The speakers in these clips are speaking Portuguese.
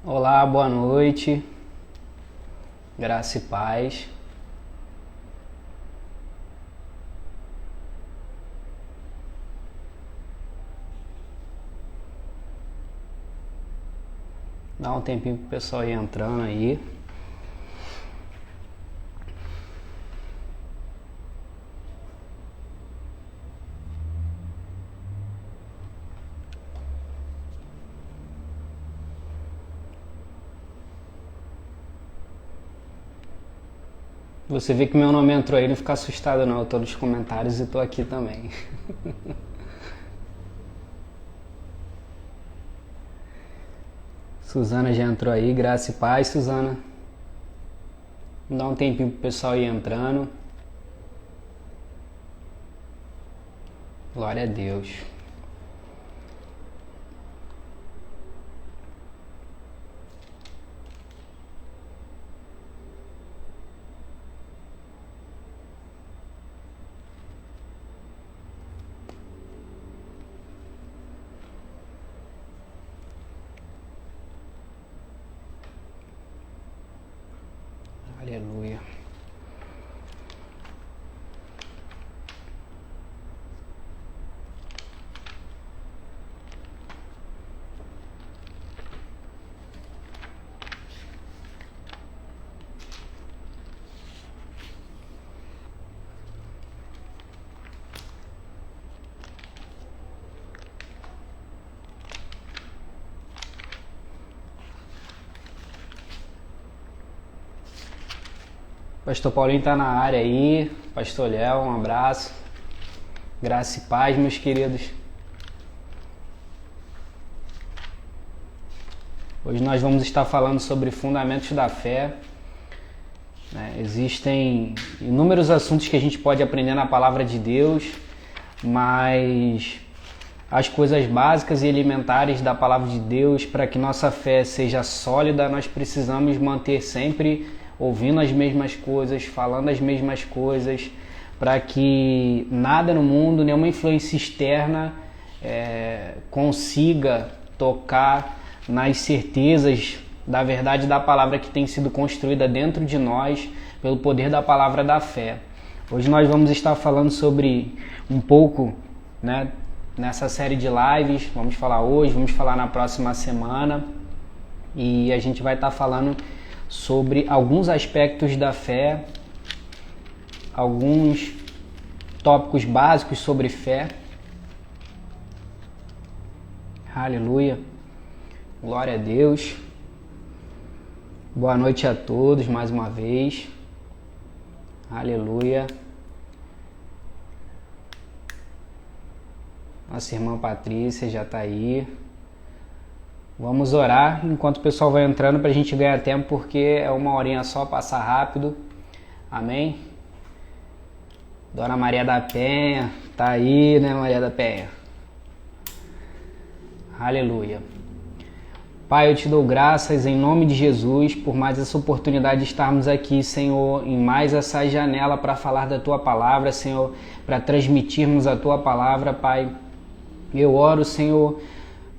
Olá, boa noite, graça e paz. Dá um tempinho pro pessoal ir entrando aí. Você vê que meu nome entrou aí, não fica assustado não, eu tô nos comentários e tô aqui também. Suzana já entrou aí, graça e paz, Suzana. Dá um tempinho pro pessoal ir entrando. Glória a Deus. Aleluia. Pastor Paulinho tá na área aí. Pastor Léo, um abraço. Graça e paz, meus queridos. Hoje nós vamos estar falando sobre fundamentos da fé. Existem inúmeros assuntos que a gente pode aprender na palavra de Deus, mas as coisas básicas e elementares da palavra de Deus, para que nossa fé seja sólida, nós precisamos manter sempre ouvindo as mesmas coisas, falando as mesmas coisas, para que nada no mundo, nenhuma influência externa consiga tocar nas certezas da verdade da palavra que tem sido construída dentro de nós pelo poder da palavra da fé. Hoje nós vamos estar falando sobre um pouco, nessa série de lives. Vamos falar hoje, vamos falar na próxima semana, e a gente vai estar falando sobre alguns aspectos da fé, alguns tópicos básicos sobre fé. Aleluia, glória a Deus. Boa noite a todos mais uma vez. Aleluia. Nossa irmã Patrícia já está aí. Vamos orar enquanto o pessoal vai entrando para a gente ganhar tempo, porque é uma horinha só, passar rápido. Amém? Dona Maria da Penha, tá aí, né, Maria da Penha? Aleluia. Pai, eu te dou graças em nome de Jesus por mais essa oportunidade de estarmos aqui, Senhor, em mais essa janela para falar da Tua palavra, Senhor, para transmitirmos a Tua palavra, Pai. Eu oro, Senhor,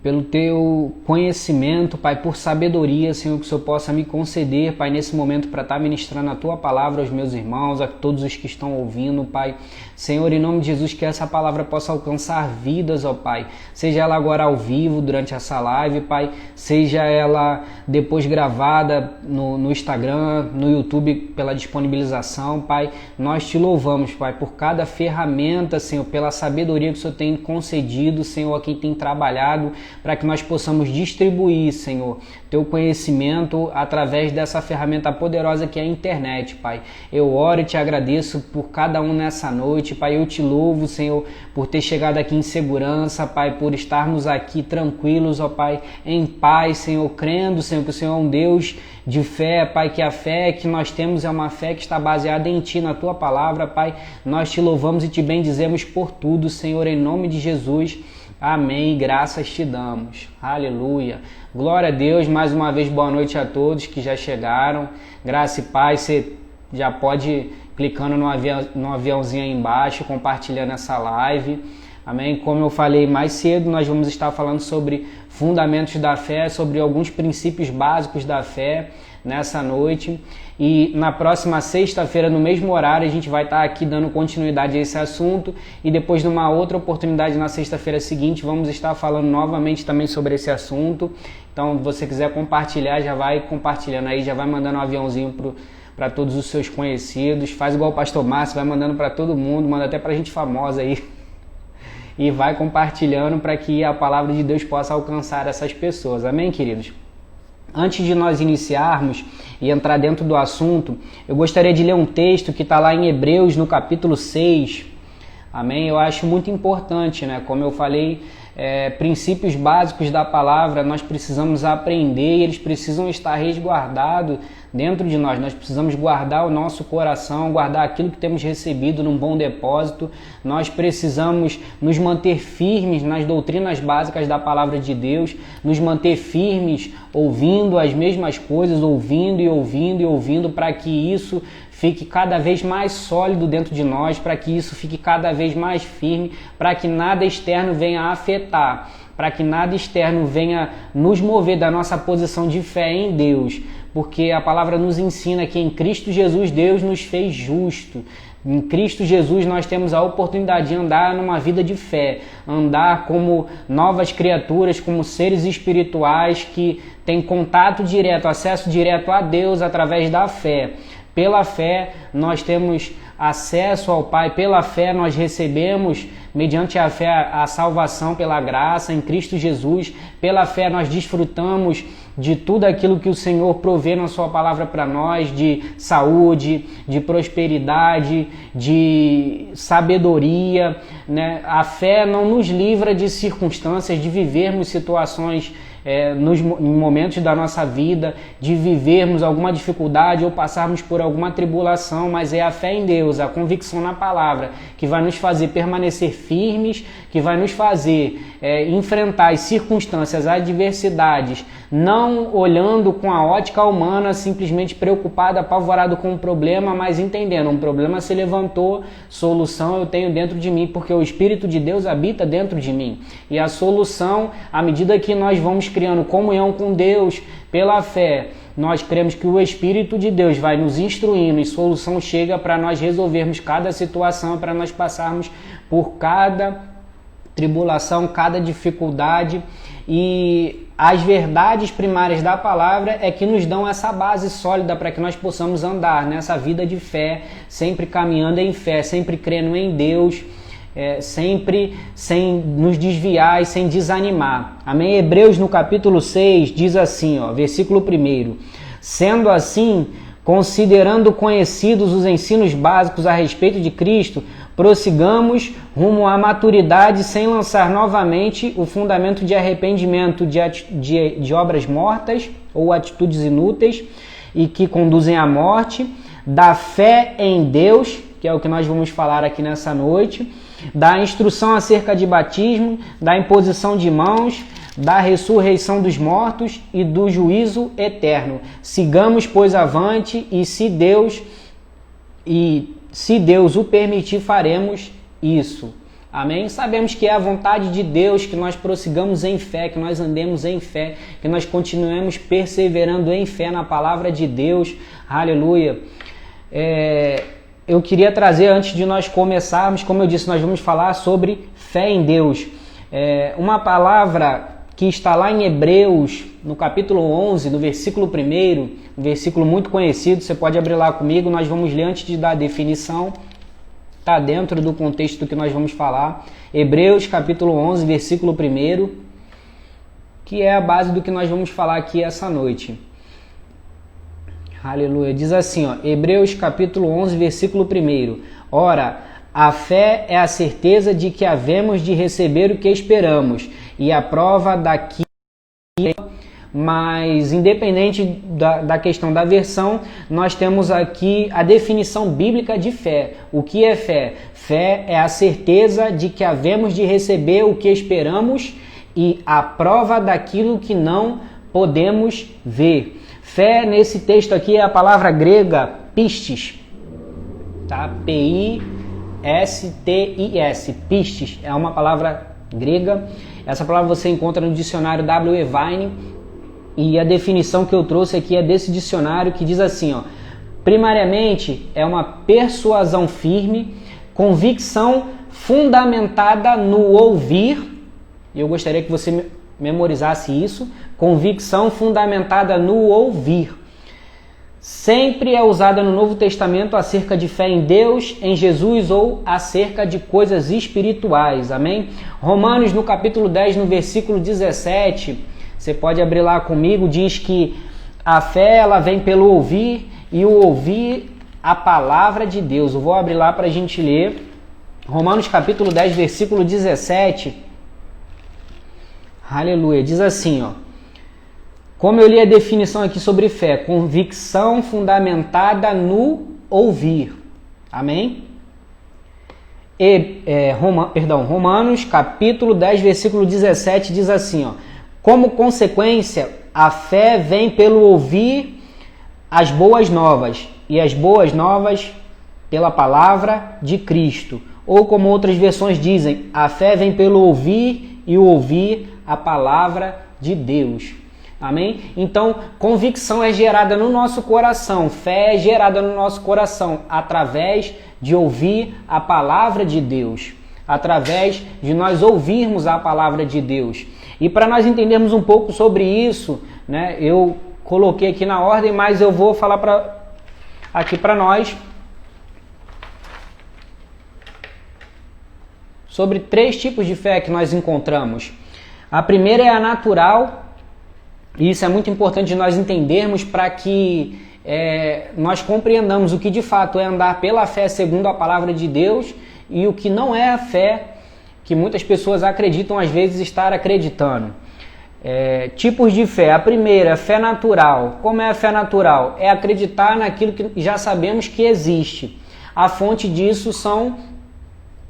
pelo Teu conhecimento, Pai, por sabedoria, Senhor, que o Senhor possa me conceder, Pai, nesse momento para estar ministrando a Tua palavra aos meus irmãos, a todos os que estão ouvindo, Pai. Senhor, em nome de Jesus, que essa palavra possa alcançar vidas, ó Pai, seja ela agora ao vivo durante essa live, Pai, seja ela depois gravada no Instagram, no YouTube, pela disponibilização, Pai. Nós te louvamos, Pai, por cada ferramenta, Senhor, pela sabedoria que o Senhor tem concedido, Senhor, a quem tem trabalhado, para que nós possamos distribuir, Senhor, Teu conhecimento através dessa ferramenta poderosa que é a internet, Pai. Eu oro e te agradeço por cada um nessa noite, Pai. Eu te louvo, Senhor, por ter chegado aqui em segurança, Pai, por estarmos aqui tranquilos, ó Pai, em paz, Senhor, crendo, Senhor, que o Senhor é um Deus de fé, Pai, que a fé que nós temos é uma fé que está baseada em Ti, na Tua palavra, Pai. Nós te louvamos e te bendizemos por tudo, Senhor, em nome de Jesus. Amém, graças te damos. Aleluia. Glória a Deus, mais uma vez boa noite a todos que já chegaram. Graça e paz, você já pode ir clicando no aviãozinho aí embaixo, compartilhando essa live. Amém? Como eu falei mais cedo, nós vamos estar falando sobre fundamentos da fé, sobre alguns princípios básicos da fé nessa noite. E na próxima sexta-feira, no mesmo horário, a gente vai estar aqui dando continuidade a esse assunto. E depois, numa outra oportunidade, na sexta-feira seguinte, vamos estar falando novamente também sobre esse assunto. Então, se você quiser compartilhar, já vai compartilhando aí, já vai mandando um aviãozinho para todos os seus conhecidos. Faz igual o pastor Márcio, vai mandando para todo mundo, manda até para gente famosa aí. E vai compartilhando para que a palavra de Deus possa alcançar essas pessoas. Amém, queridos? Antes de nós iniciarmos e entrar dentro do assunto, eu gostaria de ler um texto que está lá em Hebreus, no capítulo 6. Amém? Eu acho muito importante, né? Como eu falei, princípios básicos da palavra nós precisamos aprender e eles precisam estar resguardados dentro de nós. Nós precisamos guardar o nosso coração, guardar aquilo que temos recebido num bom depósito. Nós precisamos nos manter firmes nas doutrinas básicas da palavra de Deus, nos manter firmes ouvindo as mesmas coisas, ouvindo e ouvindo e ouvindo, para que isso fique cada vez mais sólido dentro de nós, para que isso fique cada vez mais firme, para que nada externo venha a afetar, para que nada externo venha nos mover da nossa posição de fé em Deus, porque a palavra nos ensina que em Cristo Jesus Deus nos fez justo. Em Cristo Jesus nós temos a oportunidade de andar numa vida de fé, andar como novas criaturas, como seres espirituais que têm contato direto, acesso direto a Deus através da fé. Pela fé nós temos acesso ao Pai, pela fé nós recebemos, mediante a fé, a salvação pela graça em Cristo Jesus. Pela fé nós desfrutamos de tudo aquilo que o Senhor provê na sua palavra para nós, de saúde, de prosperidade, de sabedoria, né? A fé não nos livra de circunstâncias, de vivermos situações em momentos da nossa vida, de vivermos alguma dificuldade ou passarmos por alguma tribulação, mas é a fé em Deus, a convicção na palavra, que vai nos fazer permanecer firmes, que vai nos fazer enfrentar as circunstâncias, as adversidades, não olhando com a ótica humana, simplesmente preocupado, apavorado com o problema, mas entendendo, um problema se levantou, solução eu tenho dentro de mim, porque o Espírito de Deus habita dentro de mim. E a solução, à medida que nós vamos criando comunhão com Deus pela fé, nós cremos que o Espírito de Deus vai nos instruindo e solução chega para nós resolvermos cada situação, para nós passarmos por cada tribulação, cada dificuldade. E as verdades primárias da palavra é que nos dão essa base sólida para que nós possamos andar nessa vida de fé, sempre caminhando em fé, sempre crendo em Deus, sempre sem nos desviar e sem desanimar. Amém? Hebreus no capítulo 6 diz assim, versículo 1: Sendo assim, considerando conhecidos os ensinos básicos a respeito de Cristo, prossigamos rumo à maturidade sem lançar novamente o fundamento de arrependimento de obras mortas ou atitudes inúteis e que conduzem à morte, da fé em Deus, que é o que nós vamos falar aqui nessa noite, da instrução acerca de batismo, da imposição de mãos, da ressurreição dos mortos e do juízo eterno. Sigamos, pois, avante e se Deus o permitir, faremos isso. Amém? Sabemos que é a vontade de Deus que nós prossigamos em fé, que nós andemos em fé, que nós continuemos perseverando em fé na palavra de Deus. Aleluia! Eu queria trazer, antes de nós começarmos, como eu disse, nós vamos falar sobre fé em Deus. Uma palavra que está lá em Hebreus, no capítulo 11, no versículo 1, um versículo muito conhecido, você pode abrir lá comigo, nós vamos ler antes de dar a definição, está dentro do contexto do que nós vamos falar. Hebreus, capítulo 11, versículo 1, que é a base do que nós vamos falar aqui essa noite. Aleluia. Diz assim, Hebreus, capítulo 11, versículo 1. Ora, a fé é a certeza de que havemos de receber o que esperamos, e a prova daquilo. Mas, independente da questão da versão, nós temos aqui a definição bíblica de fé. O que é fé? Fé é a certeza de que havemos de receber o que esperamos e a prova daquilo que não podemos ver. Fé, nesse texto aqui, é a palavra grega pistis, tá? P-I-S-T-I-S. P-I-S-T-I-S, pistis, é uma palavra grega. Essa palavra você encontra no dicionário W.E. Vine, e a definição que eu trouxe aqui é desse dicionário, que diz assim, ó: primariamente é uma persuasão firme, convicção fundamentada no ouvir. Eu gostaria que você memorizasse isso: convicção fundamentada no ouvir. Sempre é usada no Novo Testamento acerca de fé em Deus, em Jesus, ou acerca de coisas espirituais. Amém? Romanos, no capítulo 10, no versículo 17, você pode abrir lá comigo, diz que a fé ela vem pelo ouvir, e o ouvir a palavra de Deus. Eu vou abrir lá para a gente ler. Romanos capítulo 10, versículo 17. Aleluia. Diz assim, ó: como eu li a definição aqui sobre fé, convicção fundamentada no ouvir. Amém? Romanos capítulo 10, versículo 17 diz assim, ó: como consequência, a fé vem pelo ouvir as boas novas, e as boas novas pela palavra de Cristo. Ou como outras versões dizem, a fé vem pelo ouvir, e o ouvir a palavra de Deus. Amém? Então, convicção é gerada no nosso coração, fé é gerada no nosso coração através de ouvir a palavra de Deus, através de nós ouvirmos a palavra de Deus. E para nós entendermos um pouco sobre isso, né, eu coloquei aqui na ordem, mas eu vou falar aqui para nós sobre 3 tipos de fé que nós encontramos. A primeira é a natural. E isso é muito importante de nós entendermos para que nós compreendamos o que de fato é andar pela fé segundo a palavra de Deus e o que não é a fé que muitas pessoas acreditam às vezes estar acreditando. Tipos de fé. A primeira, fé natural. Como é a fé natural? É acreditar naquilo que já sabemos que existe. A fonte disso são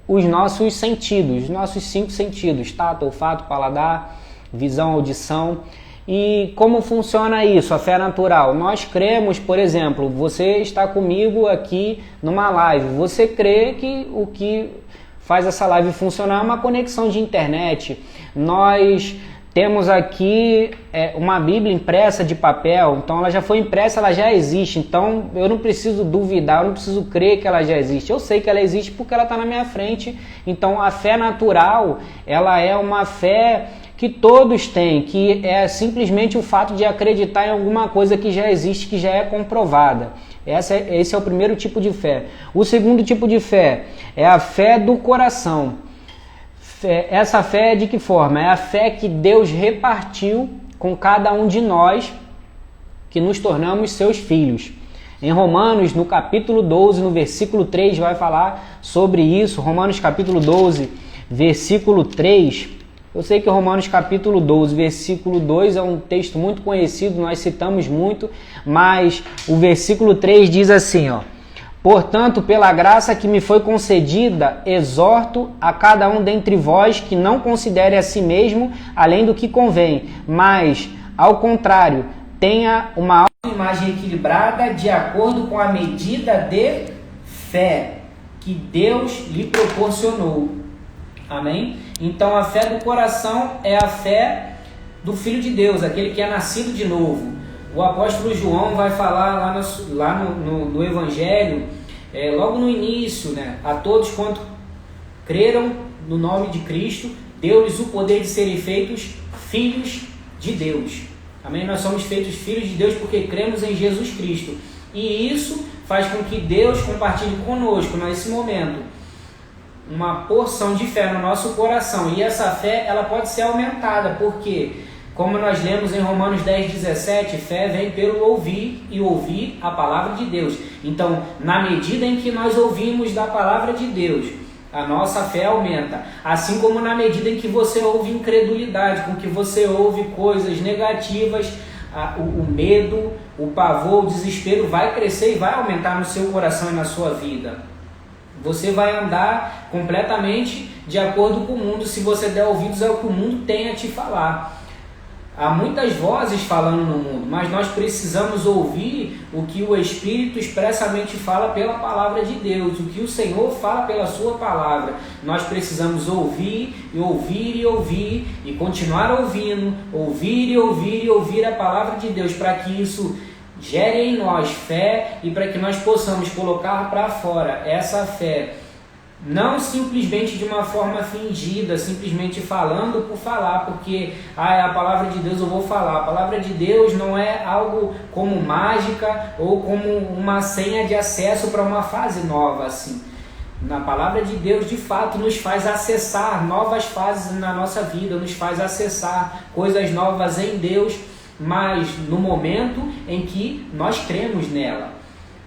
os nossos sentidos, os nossos 5 sentidos: tato, olfato, paladar, visão, audição. E como funciona isso, a fé natural? Nós cremos, por exemplo, você está comigo aqui numa live, você crê que o que faz essa live funcionar é uma conexão de internet. Nós temos aqui uma Bíblia impressa de papel, então ela já foi impressa, ela já existe, então eu não preciso duvidar, eu não preciso crer que ela já existe, eu sei que ela existe porque ela está na minha frente. Então a fé natural, ela é uma fé que todos têm, que é simplesmente o fato de acreditar em alguma coisa que já existe, que já é comprovada. Esse é o primeiro tipo de fé. O segundo tipo de fé é a fé do coração. Essa fé é de que forma? É a fé que Deus repartiu com cada um de nós que nos tornamos seus filhos. Em Romanos, no capítulo 12, no versículo 3, vai falar sobre isso. Romanos capítulo 12, versículo 3. Eu sei que Romanos capítulo 12, versículo 2 é um texto muito conhecido, nós citamos muito, mas o versículo 3 diz assim, ó: portanto, pela graça que me foi concedida, exorto a cada um dentre vós que não considere a si mesmo além do que convém, mas, ao contrário, tenha uma autoimagem equilibrada de acordo com a medida de fé que Deus lhe proporcionou. Amém? Então a fé do coração é a fé do Filho de Deus, aquele que é nascido de novo. O apóstolo João vai falar lá no Evangelho, logo no início, né? A todos quanto creram no nome de Cristo, deu-lhes o poder de serem feitos filhos de Deus. Amém? Nós somos feitos filhos de Deus porque cremos em Jesus Cristo. E isso faz com que Deus compartilhe conosco, nesse momento, uma porção de fé no nosso coração. E essa fé, ela pode ser aumentada, porque, como nós lemos em Romanos 10, 17, fé vem pelo ouvir, e ouvir a palavra de Deus. Então, na medida em que nós ouvimos da palavra de Deus, a nossa fé aumenta. Assim como na medida em que você ouve incredulidade, com que você ouve coisas negativas, o medo, o pavor, o desespero vai crescer e vai aumentar no seu coração e na sua vida. Você vai andar completamente de acordo com o mundo, se você der ouvidos ao que o mundo tem a te falar. Há muitas vozes falando no mundo, mas nós precisamos ouvir o que o Espírito expressamente fala pela palavra de Deus, o que o Senhor fala pela sua palavra. Nós precisamos ouvir e ouvir e ouvir e continuar ouvindo, ouvir e ouvir e ouvir a palavra de Deus, para que isso gere em nós fé e para que nós possamos colocar para fora essa fé. Não simplesmente de uma forma fingida, simplesmente falando por falar, porque é a palavra de Deus, eu vou falar. A palavra de Deus não é algo como mágica ou como uma senha de acesso para uma fase nova, assim. Na palavra de Deus, de fato, nos faz acessar novas fases na nossa vida, nos faz acessar coisas novas em Deus, mas no momento em que nós cremos nela.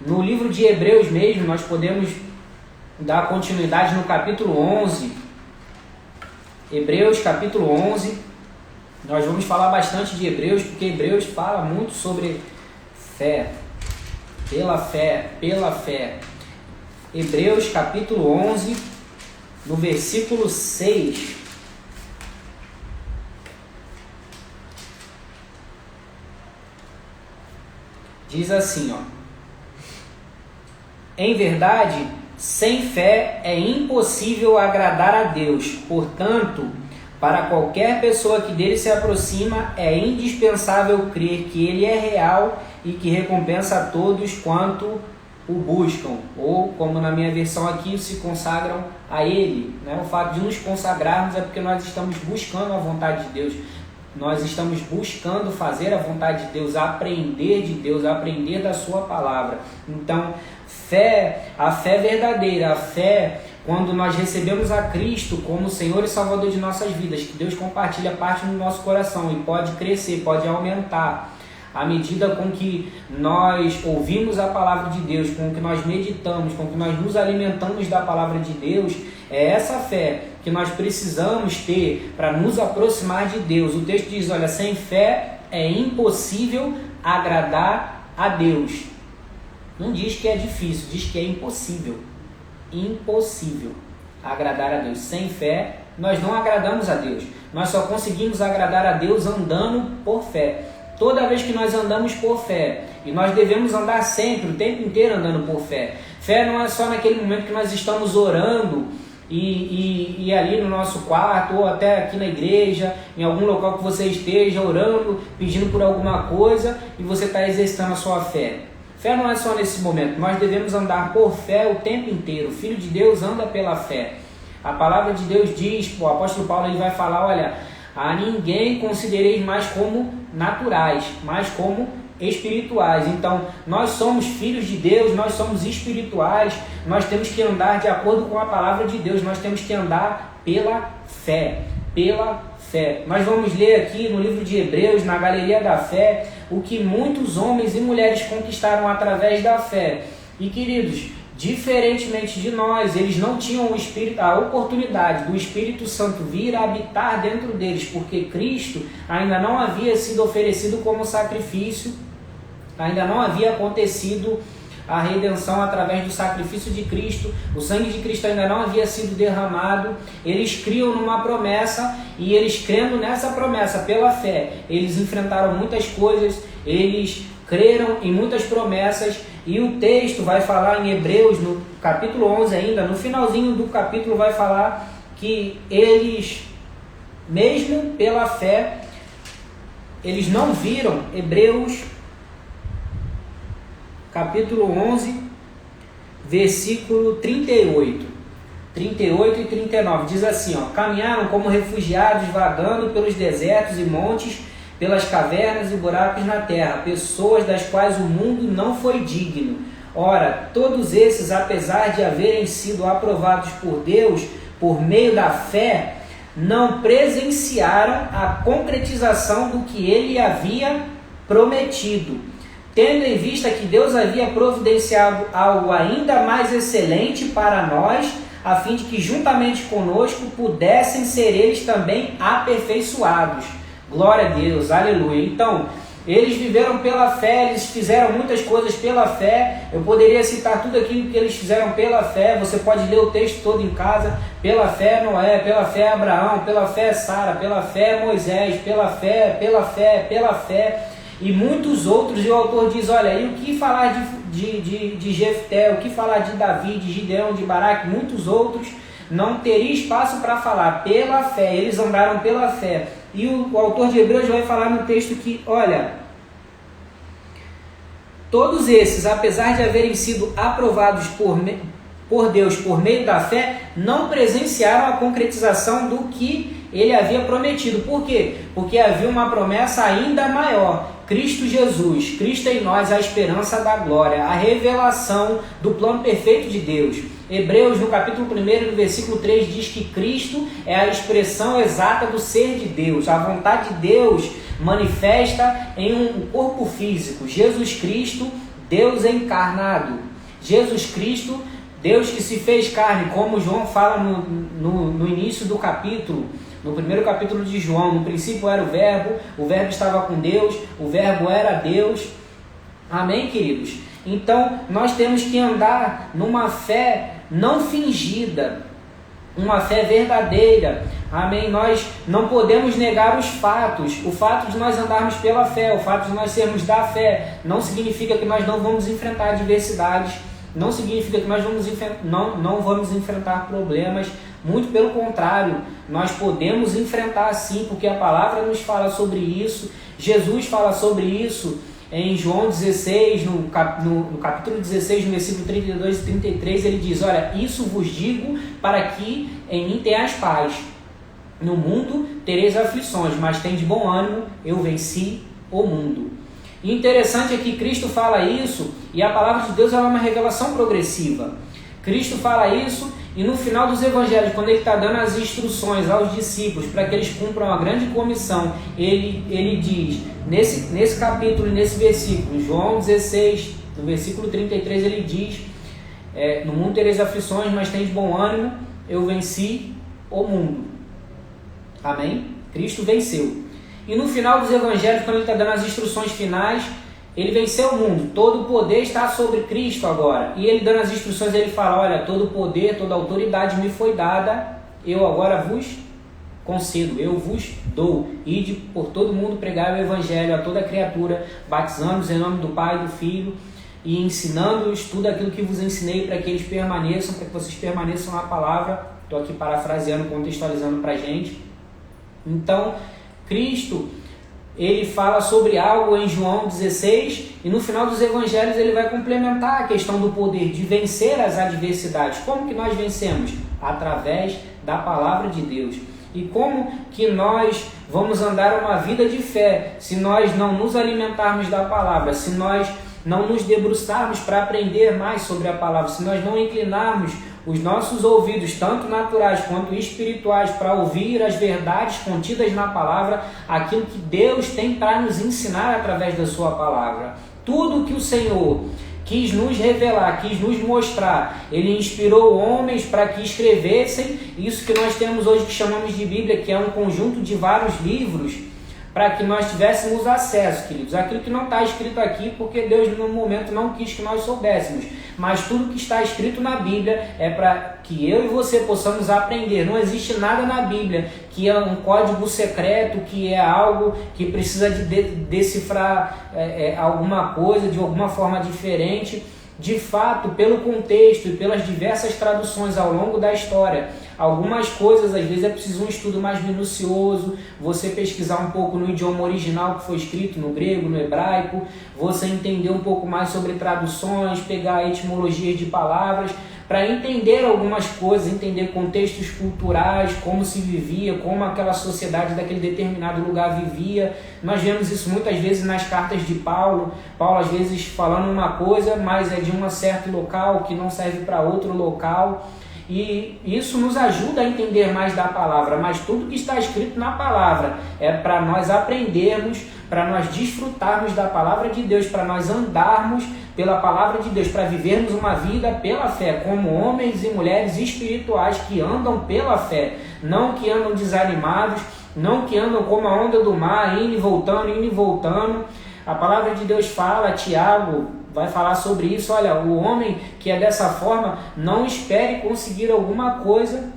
No livro de Hebreus mesmo, nós podemos dar continuidade no capítulo 11, Hebreus capítulo 11, nós vamos falar bastante de Hebreus, porque Hebreus fala muito sobre fé, pela fé, pela fé. Hebreus capítulo 11, no versículo 6, diz assim, em verdade, sem fé é impossível agradar a Deus. Portanto, para qualquer pessoa que dele se aproxima, é indispensável crer que ele é real e que recompensa a todos quanto o buscam. Ou, como na minha versão aqui, se consagram a ele. O fato de nos consagrarmos é porque nós estamos buscando a vontade de Deus. Nós estamos buscando fazer a vontade de Deus, aprender da sua palavra. Então, a fé verdadeira, a fé quando nós recebemos a Cristo como Senhor e Salvador de nossas vidas, que Deus compartilha parte do nosso coração e pode crescer, pode aumentar à medida com que nós ouvimos a palavra de Deus, com que nós meditamos, com que nós nos alimentamos da palavra de Deus. É essa fé que nós precisamos ter para nos aproximar de Deus. O texto diz, olha, sem fé é impossível agradar a Deus. Não diz que é difícil, diz que é impossível. Impossível agradar a Deus. Sem fé, nós não agradamos a Deus. Nós só conseguimos agradar a Deus andando por fé. Toda vez que nós andamos por fé, e nós devemos andar sempre, o tempo inteiro andando por fé. Fé não é só naquele momento que nós estamos orando e ali no nosso quarto, ou até aqui na igreja, em algum local que você esteja orando, pedindo por alguma coisa, e você está exercitando a sua fé. Fé não é só nesse momento, nós devemos andar por fé o tempo inteiro. O Filho de Deus anda pela fé. A palavra de Deus diz, o apóstolo Paulo ele vai falar, olha, a ninguém considereis mais como naturais, mas como espirituais. Então, nós somos filhos de Deus, nós somos espirituais, nós temos que andar de acordo com a palavra de Deus, nós temos que andar pela fé, Nós vamos ler aqui no livro de Hebreus, na Galeria da Fé, o que muitos homens e mulheres conquistaram através da fé. E queridos, diferentemente de nós, eles não tinham a oportunidade do Espírito Santo vir a habitar dentro deles, porque Cristo ainda não havia sido oferecido como sacrifício, ainda não havia acontecido a redenção através do sacrifício de Cristo, o sangue de Cristo ainda não havia sido derramado. Eles criam numa promessa, e eles crendo nessa promessa pela fé, eles enfrentaram muitas coisas, eles creram em muitas promessas, e o texto vai falar em Hebreus, no capítulo 11 ainda, no finalzinho do capítulo vai falar que eles, mesmo pela fé, eles não viram. Hebreus capítulo 11, versículo 38 e 39, diz assim, caminharam como refugiados, vagando pelos desertos e montes, pelas cavernas e buracos na terra, pessoas das quais o mundo não foi digno. Ora, todos esses, apesar de haverem sido aprovados por Deus por meio da fé, não presenciaram a concretização do que ele havia prometido, tendo em vista que Deus havia providenciado algo ainda mais excelente para nós, a fim de que juntamente conosco pudessem ser eles também aperfeiçoados. Glória a Deus, aleluia. Então, Eles viveram pela fé, eles fizeram muitas coisas pela fé. Eu poderia citar tudo aquilo que eles fizeram pela fé. Você pode ler o texto todo em casa. Pela fé Noé, pela fé Abraão, pela fé Sara, pela fé Moisés, pela fé, e muitos outros. E o autor diz, olha, e o que falar de Jefté, o que falar de Davi, de Gideão, de Baraque, muitos outros, não teria espaço para falar. Pela fé, eles andaram pela fé. E o autor de Hebreus vai falar no texto que, olha, todos esses, apesar de haverem sido aprovados por Deus por meio da fé, não presenciaram a concretização do que ele havia prometido. Por quê? Porque havia uma promessa ainda maior. Cristo Jesus, Cristo em nós, a esperança da glória, a revelação do plano perfeito de Deus. Hebreus, no capítulo 1, no versículo 3, diz que Cristo é a expressão exata do ser de Deus. A vontade de Deus manifesta em um corpo físico. Jesus Cristo, Deus encarnado. Jesus Cristo, Deus que se fez carne, como João fala no início do capítulo. No primeiro capítulo de João, no princípio era o Verbo estava com Deus, o Verbo era Deus. Amém, queridos? Então, nós temos que andar numa fé não fingida, uma fé verdadeira. Amém? Nós não podemos negar os fatos. O fato de nós andarmos pela fé, o fato de nós sermos da fé, não significa que nós não vamos enfrentar adversidades, não significa que nós não vamos enfrentar problemas. Muito pelo contrário, nós podemos enfrentar sim, porque a palavra nos fala sobre isso. Jesus fala sobre isso em João 16, no capítulo 16, no versículo 32 e 33, ele diz, olha, isso vos digo para que em mim tenhas paz. No mundo tereis aflições, mas tende bom ânimo, eu venci o mundo. E interessante é que Cristo fala isso, e a palavra de Deus é uma revelação progressiva. Cristo fala isso, e no final dos evangelhos, quando ele está dando as instruções aos discípulos para que eles cumpram a grande comissão, ele diz, nesse capítulo e nesse versículo, João 16, no versículo 33, ele diz, no mundo tereis aflições, mas tens bom ânimo, eu venci o mundo. Amém? Cristo venceu. E no final dos evangelhos, quando ele está dando as instruções finais, ele venceu o mundo, todo o poder está sobre Cristo agora. E ele dando as instruções, ele fala, olha, todo o poder, toda a autoridade me foi dada, eu agora vos concedo, eu vos dou. Ide por todo mundo pregar o evangelho a toda criatura, batizando-os em nome do Pai e do Filho, e ensinando-os tudo aquilo que vos ensinei, para que eles permaneçam, para que vocês permaneçam na palavra. Estou aqui parafraseando, contextualizando para a gente. Então, Cristo, ele fala sobre algo em João 16 e no final dos evangelhos ele vai complementar a questão do poder de vencer as adversidades. Como que nós vencemos? Através da palavra de Deus. E como que nós vamos andar uma vida de fé se nós não nos alimentarmos da palavra, se nós não nos debruçarmos para aprender mais sobre a palavra, se nós não inclinarmos os nossos ouvidos, tanto naturais quanto espirituais, para ouvir as verdades contidas na palavra, aquilo que Deus tem para nos ensinar através da sua palavra. Tudo que o Senhor quis nos revelar, quis nos mostrar, Ele inspirou homens para que escrevessem isso que nós temos hoje que chamamos de Bíblia, que é um conjunto de vários livros, para que nós tivéssemos acesso, queridos, aquilo que não está escrito aqui, porque Deus no momento não quis que nós soubéssemos, mas tudo que está escrito na Bíblia é para que eu e você possamos aprender. Não existe nada na Bíblia que é um código secreto, que é algo que precisa de decifrar alguma coisa de alguma forma diferente. De fato, pelo contexto e pelas diversas traduções ao longo da história, algumas coisas às vezes é preciso um estudo mais minucioso, você pesquisar um pouco no idioma original que foi escrito, no grego, no hebraico, você entender um pouco mais sobre traduções, pegar etimologias de palavras, para entender algumas coisas, entender contextos culturais, como se vivia, como aquela sociedade daquele determinado lugar vivia. Nós vemos isso muitas vezes nas cartas de Paulo. Paulo às vezes falando uma coisa, mas é de um certo local que não serve para outro local. E isso nos ajuda a entender mais da palavra, mas tudo que está escrito na palavra é para nós aprendermos, para nós desfrutarmos da palavra de Deus, para nós andarmos pela palavra de Deus, para vivermos uma vida pela fé, como homens e mulheres espirituais que andam pela fé, não que andam desanimados, não que andam como a onda do mar, indo e voltando, A palavra de Deus fala, Tiago vai falar sobre isso, olha, o homem que é dessa forma, não espere conseguir alguma coisa,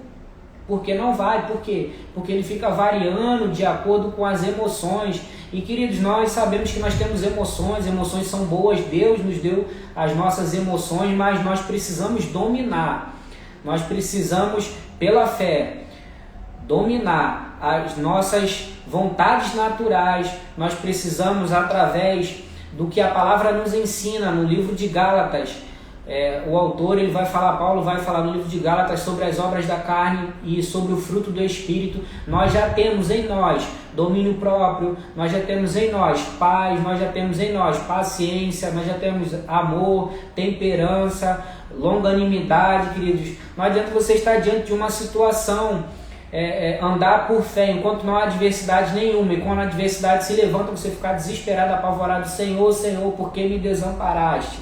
porque não vai. Por quê? Porque ele fica variando de acordo com as emoções. E queridos, nós sabemos que nós temos emoções são boas, Deus nos deu as nossas emoções, mas nós precisamos dominar. Nós precisamos, pela fé, dominar as nossas vontades naturais. Nós precisamos, através do que a palavra nos ensina no livro de Gálatas, o autor, Paulo vai falar no livro de Gálatas sobre as obras da carne e sobre o fruto do Espírito. Nós já temos em nós domínio próprio, nós já temos em nós paz, nós já temos em nós paciência, nós já temos amor, temperança, longanimidade, queridos. Não adianta você estar diante de uma situação, andar por fé, enquanto não há adversidade nenhuma, e quando a adversidade se levanta, você ficar desesperado, apavorado, Senhor, Senhor, por que me desamparaste?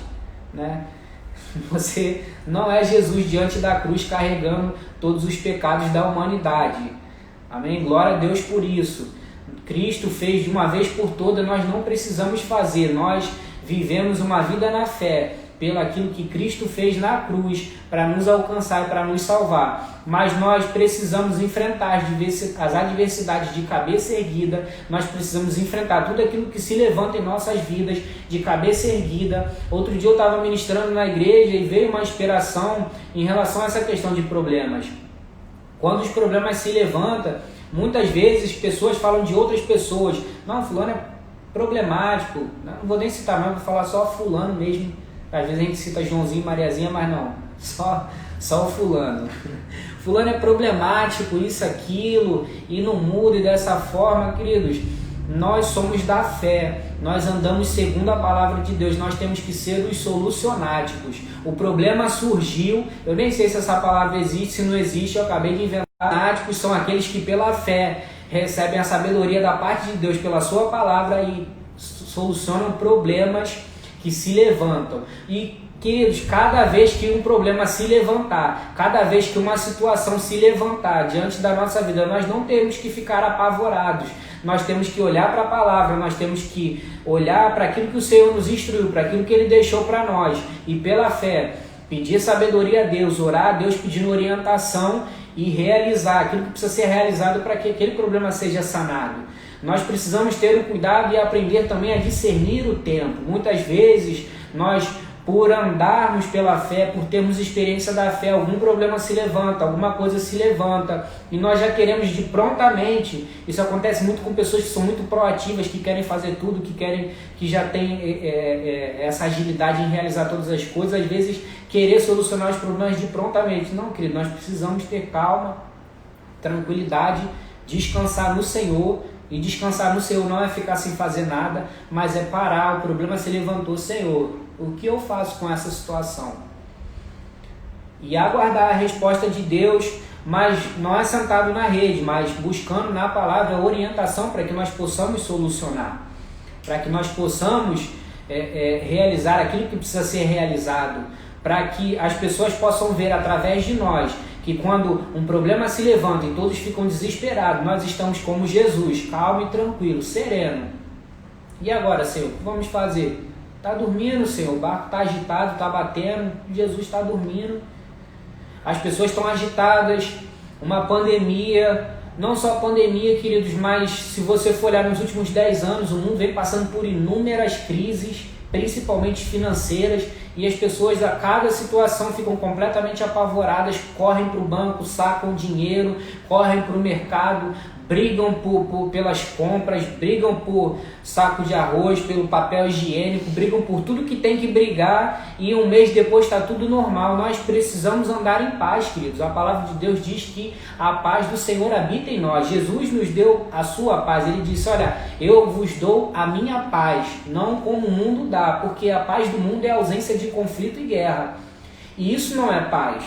Né? Você não é Jesus diante da cruz carregando todos os pecados da humanidade. Amém? Glória a Deus por isso. Cristo fez de uma vez por todas, nós não precisamos fazer. Nós vivemos uma vida na fé, pelo aquilo que Cristo fez na cruz para nos alcançar e para nos salvar. Mas nós precisamos enfrentar as adversidades de cabeça erguida, nós precisamos enfrentar tudo aquilo que se levanta em nossas vidas de cabeça erguida. Outro dia eu estava ministrando na igreja e veio uma inspiração em relação a essa questão de problemas. Quando os problemas se levantam, muitas vezes pessoas falam de outras pessoas. Não, fulano é problemático. Não vou nem citar mais, vou falar só fulano mesmo. Às vezes a gente cita Joãozinho e Mariazinha, mas não, só o fulano. Fulano é problemático, isso, aquilo, e não muda. E dessa forma, queridos, nós somos da fé, nós andamos segundo a palavra de Deus, nós temos que ser os solucionáticos. O problema surgiu, eu nem sei se essa palavra existe, se não existe, eu acabei de inventar. Solucionáticos são aqueles que pela fé recebem a sabedoria da parte de Deus pela sua palavra e solucionam problemas que se levantam. E, queridos, cada vez que um problema se levantar, cada vez que uma situação se levantar diante da nossa vida, nós não temos que ficar apavorados. Nós temos que olhar para a palavra, nós temos que olhar para aquilo que o Senhor nos instruiu, para aquilo que Ele deixou para nós. E pela fé, pedir sabedoria a Deus, orar a Deus pedindo orientação e realizar aquilo que precisa ser realizado para que aquele problema seja sanado. Nós precisamos ter o cuidado e aprender também a discernir o tempo. Muitas vezes, nós, por andarmos pela fé, por termos experiência da fé, algum problema se levanta, alguma coisa se levanta, e nós já queremos de prontamente. Isso acontece muito com pessoas que são muito proativas, que querem fazer tudo, que já têm essa agilidade em realizar todas as coisas, às vezes querer solucionar os problemas de prontamente. Não, querido, nós precisamos ter calma, tranquilidade, descansar no Senhor. E descansar no Senhor não é ficar sem fazer nada, mas é parar. O problema se levantou, Senhor, o que eu faço com essa situação? E aguardar a resposta de Deus, mas não é sentado na rede, mas buscando na palavra orientação para que nós possamos solucionar, para que nós possamos realizar aquilo que precisa ser realizado, para que as pessoas possam ver através de nós que quando um problema se levanta e todos ficam desesperados, nós estamos como Jesus, calmo e tranquilo, sereno. E agora, Senhor, o que vamos fazer? Está dormindo, Senhor, o barco está agitado, está batendo, Jesus está dormindo. As pessoas estão agitadas, uma pandemia, não só pandemia, queridos, mas se você for olhar nos últimos 10 anos, o mundo vem passando por inúmeras crises, principalmente financeiras, e as pessoas a cada situação ficam completamente apavoradas, correm para o banco, sacam dinheiro, correm para o mercado, brigam pelas compras, brigam por saco de arroz, pelo papel higiênico, brigam por tudo que tem que brigar, e um mês depois está tudo normal. Nós precisamos andar em paz, queridos. A palavra de Deus diz que a paz do Senhor habita em nós. Jesus nos deu a sua paz. Ele disse, olha, eu vos dou a minha paz, não como o mundo dá, porque a paz do mundo é a ausência de conflito e guerra. E isso não é paz.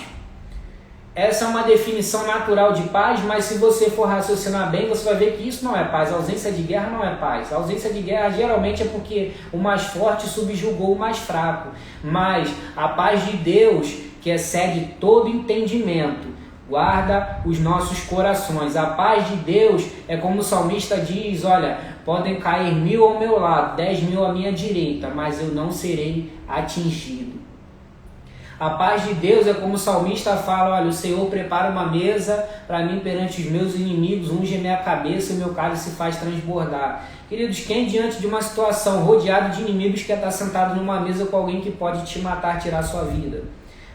Essa é uma definição natural de paz, mas se você for raciocinar bem, você vai ver que isso não é paz. A ausência de guerra não é paz. A ausência de guerra geralmente é porque o mais forte subjugou o mais fraco. Mas a paz de Deus, que excede todo entendimento, guarda os nossos corações. A paz de Deus é como o salmista diz, olha, podem cair 1000 ao meu lado, 10.000 à minha direita, mas eu não serei atingido. A paz de Deus é como o salmista fala, olha, o Senhor prepara uma mesa para mim perante os meus inimigos, unge minha cabeça e meu cálice se faz transbordar. Queridos, quem diante de uma situação rodeado de inimigos quer estar sentado numa mesa com alguém que pode te matar, tirar sua vida?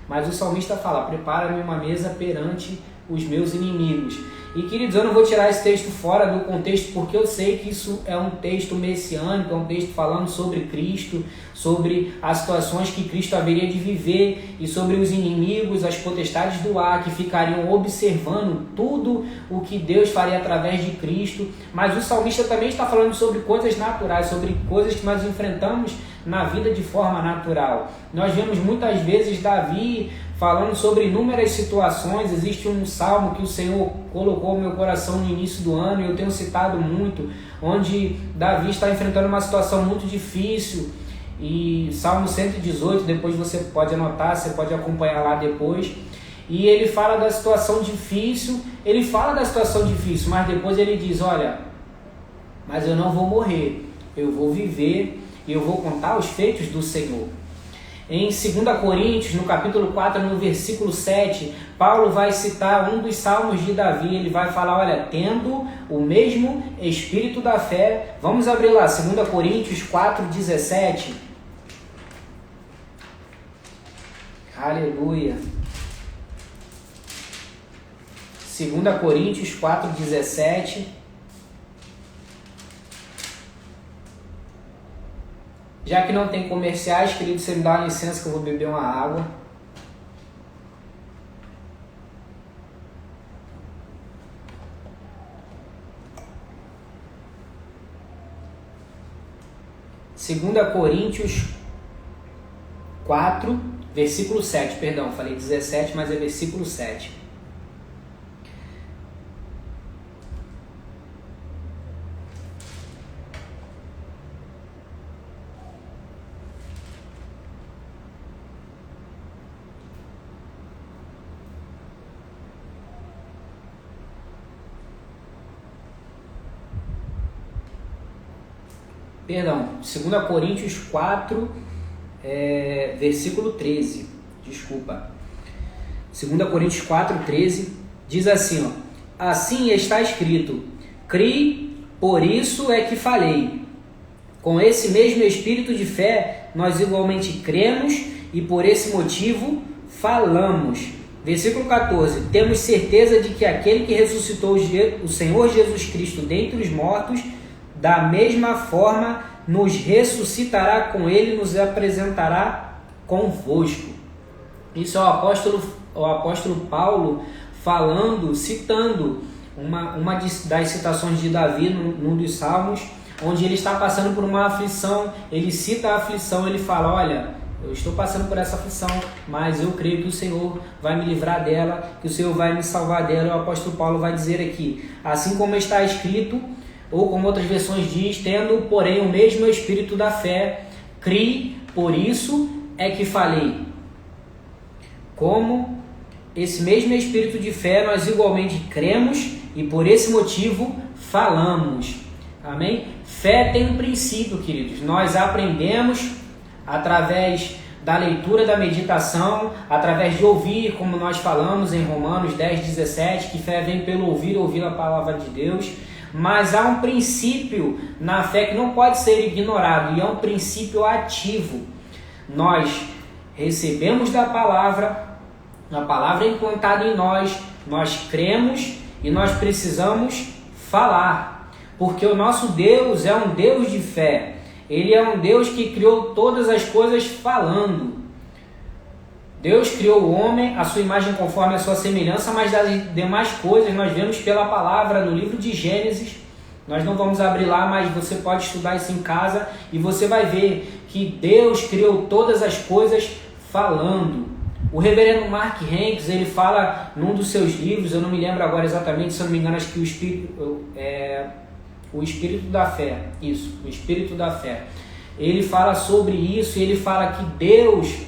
Mas o salmista fala, prepara-me uma mesa perante os meus inimigos. E queridos, eu não vou tirar esse texto fora do contexto, porque eu sei que isso é um texto messiânico, é um texto falando sobre Cristo, sobre as situações que Cristo haveria de viver e sobre os inimigos, as potestades do ar que ficariam observando tudo o que Deus faria através de Cristo. Mas o salmista também está falando sobre coisas naturais, sobre coisas que nós enfrentamos na vida de forma natural. Nós vemos muitas vezes Davi falando sobre inúmeras situações. Existe um salmo que o Senhor colocou no meu coração no início do ano, e eu tenho citado muito, onde Davi está enfrentando uma situação muito difícil, e Salmo 118, depois você pode anotar, você pode acompanhar lá depois, e ele fala da situação difícil, mas depois ele diz, olha, mas eu não vou morrer, eu vou viver e eu vou contar os feitos do Senhor. Em 2 Coríntios, no capítulo 4, no versículo 7, Paulo vai citar um dos salmos de Davi. Ele vai falar, olha, tendo o mesmo espírito da fé. Vamos abrir lá, 2 Coríntios 4, 17. Aleluia. 2 Coríntios 4, 17. Já que não tem comerciais, querido, você me dá uma licença que eu vou beber uma água. Segunda Coríntios 4, versículo 7. Perdão, falei 17, mas é versículo 7. Perdão, 2 Coríntios 4, versículo 13, desculpa. 2 Coríntios 4, 13, diz assim, ó, assim está escrito, criei, por isso é que falei. Com esse mesmo espírito de fé, nós igualmente cremos e por esse motivo falamos. Versículo 14, temos certeza de que aquele que ressuscitou o Senhor Jesus Cristo dentre os mortos, da mesma forma, nos ressuscitará com ele e nos apresentará convosco. Isso é o apóstolo Paulo falando, citando uma das citações de Davi num dos salmos, onde ele está passando por uma aflição. Ele cita a aflição, ele fala, olha, eu estou passando por essa aflição, mas eu creio que o Senhor vai me livrar dela, que o Senhor vai me salvar dela. E o apóstolo Paulo vai dizer aqui, assim como está escrito, ou como outras versões diz, tendo, porém, o mesmo espírito da fé, criei, por isso é que falei. Como esse mesmo espírito de fé, nós igualmente cremos e por esse motivo falamos. Amém? Fé tem um princípio, queridos. Nós aprendemos através da leitura, da meditação, através de ouvir, como nós falamos em Romanos 10, 17, que fé vem pelo ouvir a palavra de Deus. Mas há um princípio na fé que não pode ser ignorado, e é um princípio ativo. Nós recebemos da palavra, a palavra é implantada em nós cremos e nós precisamos falar, porque o nosso Deus é um Deus de fé. Ele é um Deus que criou todas as coisas falando. Deus criou o homem, a sua imagem conforme a sua semelhança, mas das demais coisas nós vemos pela palavra no livro de Gênesis. Nós não vamos abrir lá, mas você pode estudar isso em casa e você vai ver que Deus criou todas as coisas falando. O reverendo Mark Hanks, ele fala num dos seus livros, eu não me lembro agora exatamente, se eu não me engano, acho que o Espírito da Fé, isso, o Espírito da Fé. Ele fala sobre isso e ele fala que Deus,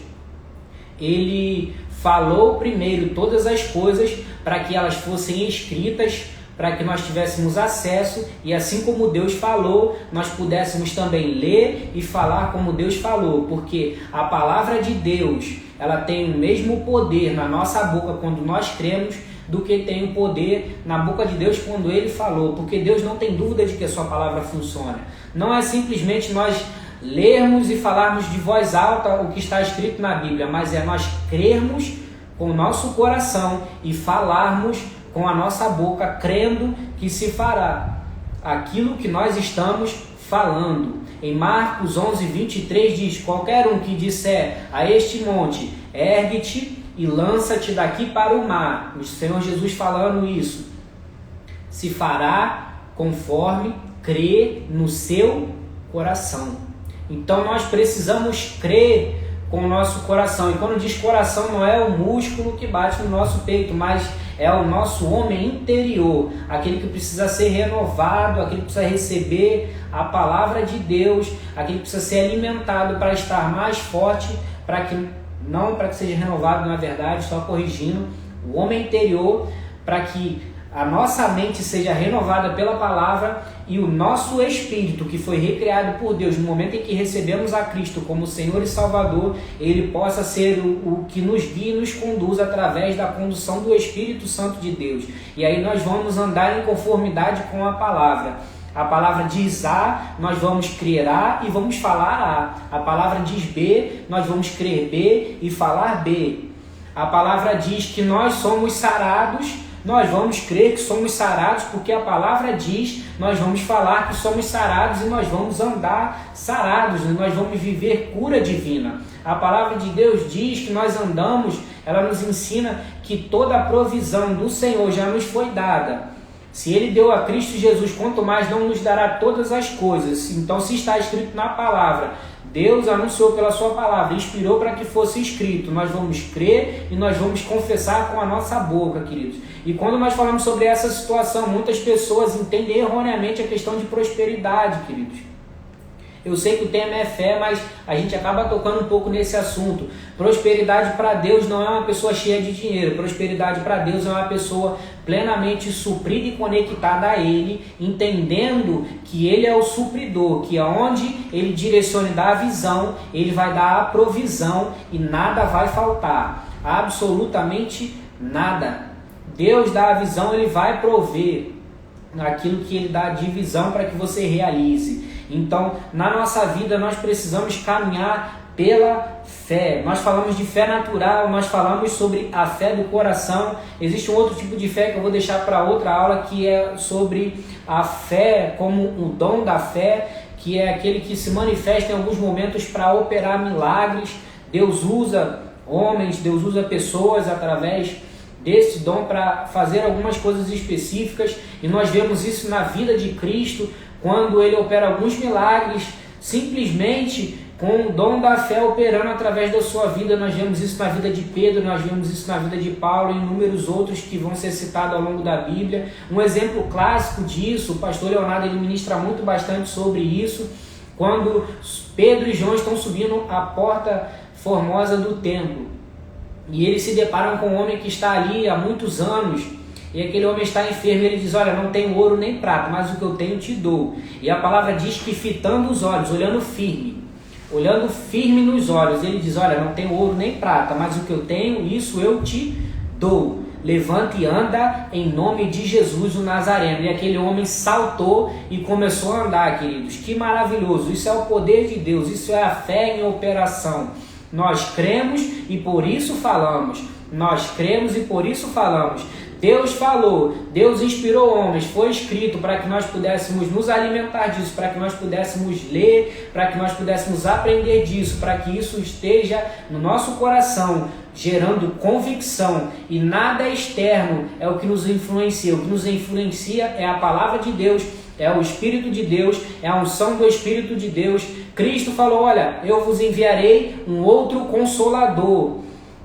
ele falou primeiro todas as coisas para que elas fossem escritas, para que nós tivéssemos acesso, e assim como Deus falou, nós pudéssemos também ler e falar como Deus falou, porque a palavra de Deus, ela tem o mesmo poder na nossa boca quando nós cremos, do que tem o poder na boca de Deus quando Ele falou, porque Deus não tem dúvida de que a sua palavra funciona. Não é simplesmente nós lermos e falarmos de voz alta o que está escrito na Bíblia, mas é nós crermos com o nosso coração e falarmos com a nossa boca, crendo que se fará aquilo que nós estamos falando. Em Marcos 11:23 diz: qualquer um que disser a este monte, ergue-te e lança-te daqui para o mar, o Senhor Jesus falando isso, se fará conforme crê no seu coração. Então nós precisamos crer com o nosso coração, e quando diz coração não é o músculo que bate no nosso peito, mas é o nosso homem interior, aquele que precisa ser renovado, aquele que precisa receber a palavra de Deus, aquele que precisa ser alimentado para estar mais forte, não para que seja renovado, na verdade, só corrigindo, o homem interior, para que a nossa mente seja renovada pela palavra e o nosso espírito, que foi recriado por Deus no momento em que recebemos a Cristo como Senhor e Salvador, ele possa ser o que nos guia e nos conduz através da condução do Espírito Santo de Deus. E aí nós vamos andar em conformidade com a palavra. A palavra diz A, nós vamos crer A e vamos falar A. A palavra diz B, nós vamos crer B e falar B. A palavra diz que nós somos sarados, nós vamos crer que somos sarados, porque a palavra diz, nós vamos falar que somos sarados e nós vamos andar sarados, e nós vamos viver cura divina. A palavra de Deus diz que nós andamos, ela nos ensina que toda a provisão do Senhor já nos foi dada. Se Ele deu a Cristo Jesus, quanto mais não nos dará todas as coisas. Então, se está escrito na palavra, Deus anunciou pela sua palavra, inspirou para que fosse escrito, nós vamos crer e nós vamos confessar com a nossa boca, queridos. E quando nós falamos sobre essa situação, muitas pessoas entendem erroneamente a questão de prosperidade, queridos. Eu sei que o tema é fé, mas a gente acaba tocando um pouco nesse assunto. Prosperidade para Deus não é uma pessoa cheia de dinheiro. Prosperidade para Deus é uma pessoa plenamente suprida e conectada a Ele, entendendo que Ele é o supridor, que aonde Ele direciona e dá a visão, Ele vai dar a provisão e nada vai faltar. Absolutamente nada. Deus dá a visão, Ele vai prover aquilo que Ele dá de visão para que você realize. Então, na nossa vida, nós precisamos caminhar pela fé. Nós falamos de fé natural, nós falamos sobre a fé do coração. Existe um outro tipo de fé que eu vou deixar para outra aula, que é sobre a fé como o dom da fé, que é aquele que se manifesta em alguns momentos para operar milagres. Deus usa homens, Deus usa pessoas através desse dom para fazer algumas coisas específicas, e nós vemos isso na vida de Cristo, quando Ele opera alguns milagres, simplesmente com o dom da fé operando através da sua vida. Nós vemos isso na vida de Pedro, nós vemos isso na vida de Paulo e inúmeros outros que vão ser citados ao longo da Bíblia. Um exemplo clássico disso, o pastor Leonardo ele ministra bastante sobre isso, quando Pedro e João estão subindo a porta formosa do templo. E eles se deparam com um homem que está ali há muitos anos, e aquele homem está enfermo, e ele diz: olha, não tenho ouro nem prata, mas o que eu tenho te dou. E a palavra diz que fitando os olhos, olhando firme nos olhos, ele diz: olha, não tenho ouro nem prata, mas o que eu tenho, isso eu te dou. Levanta e anda em nome de Jesus o Nazareno. E aquele homem saltou e começou a andar, queridos. Que maravilhoso, isso é o poder de Deus, isso é a fé em operação. Nós cremos e por isso falamos. Nós cremos e por isso falamos. Deus falou, Deus inspirou homens, foi escrito para que nós pudéssemos nos alimentar disso, para que nós pudéssemos ler, para que nós pudéssemos aprender disso, para que isso esteja no nosso coração, gerando convicção, e nada externo é o que nos influencia. O que nos influencia é a palavra de Deus, é o Espírito de Deus, é a unção do Espírito de Deus. Cristo falou: olha, eu vos enviarei um outro Consolador.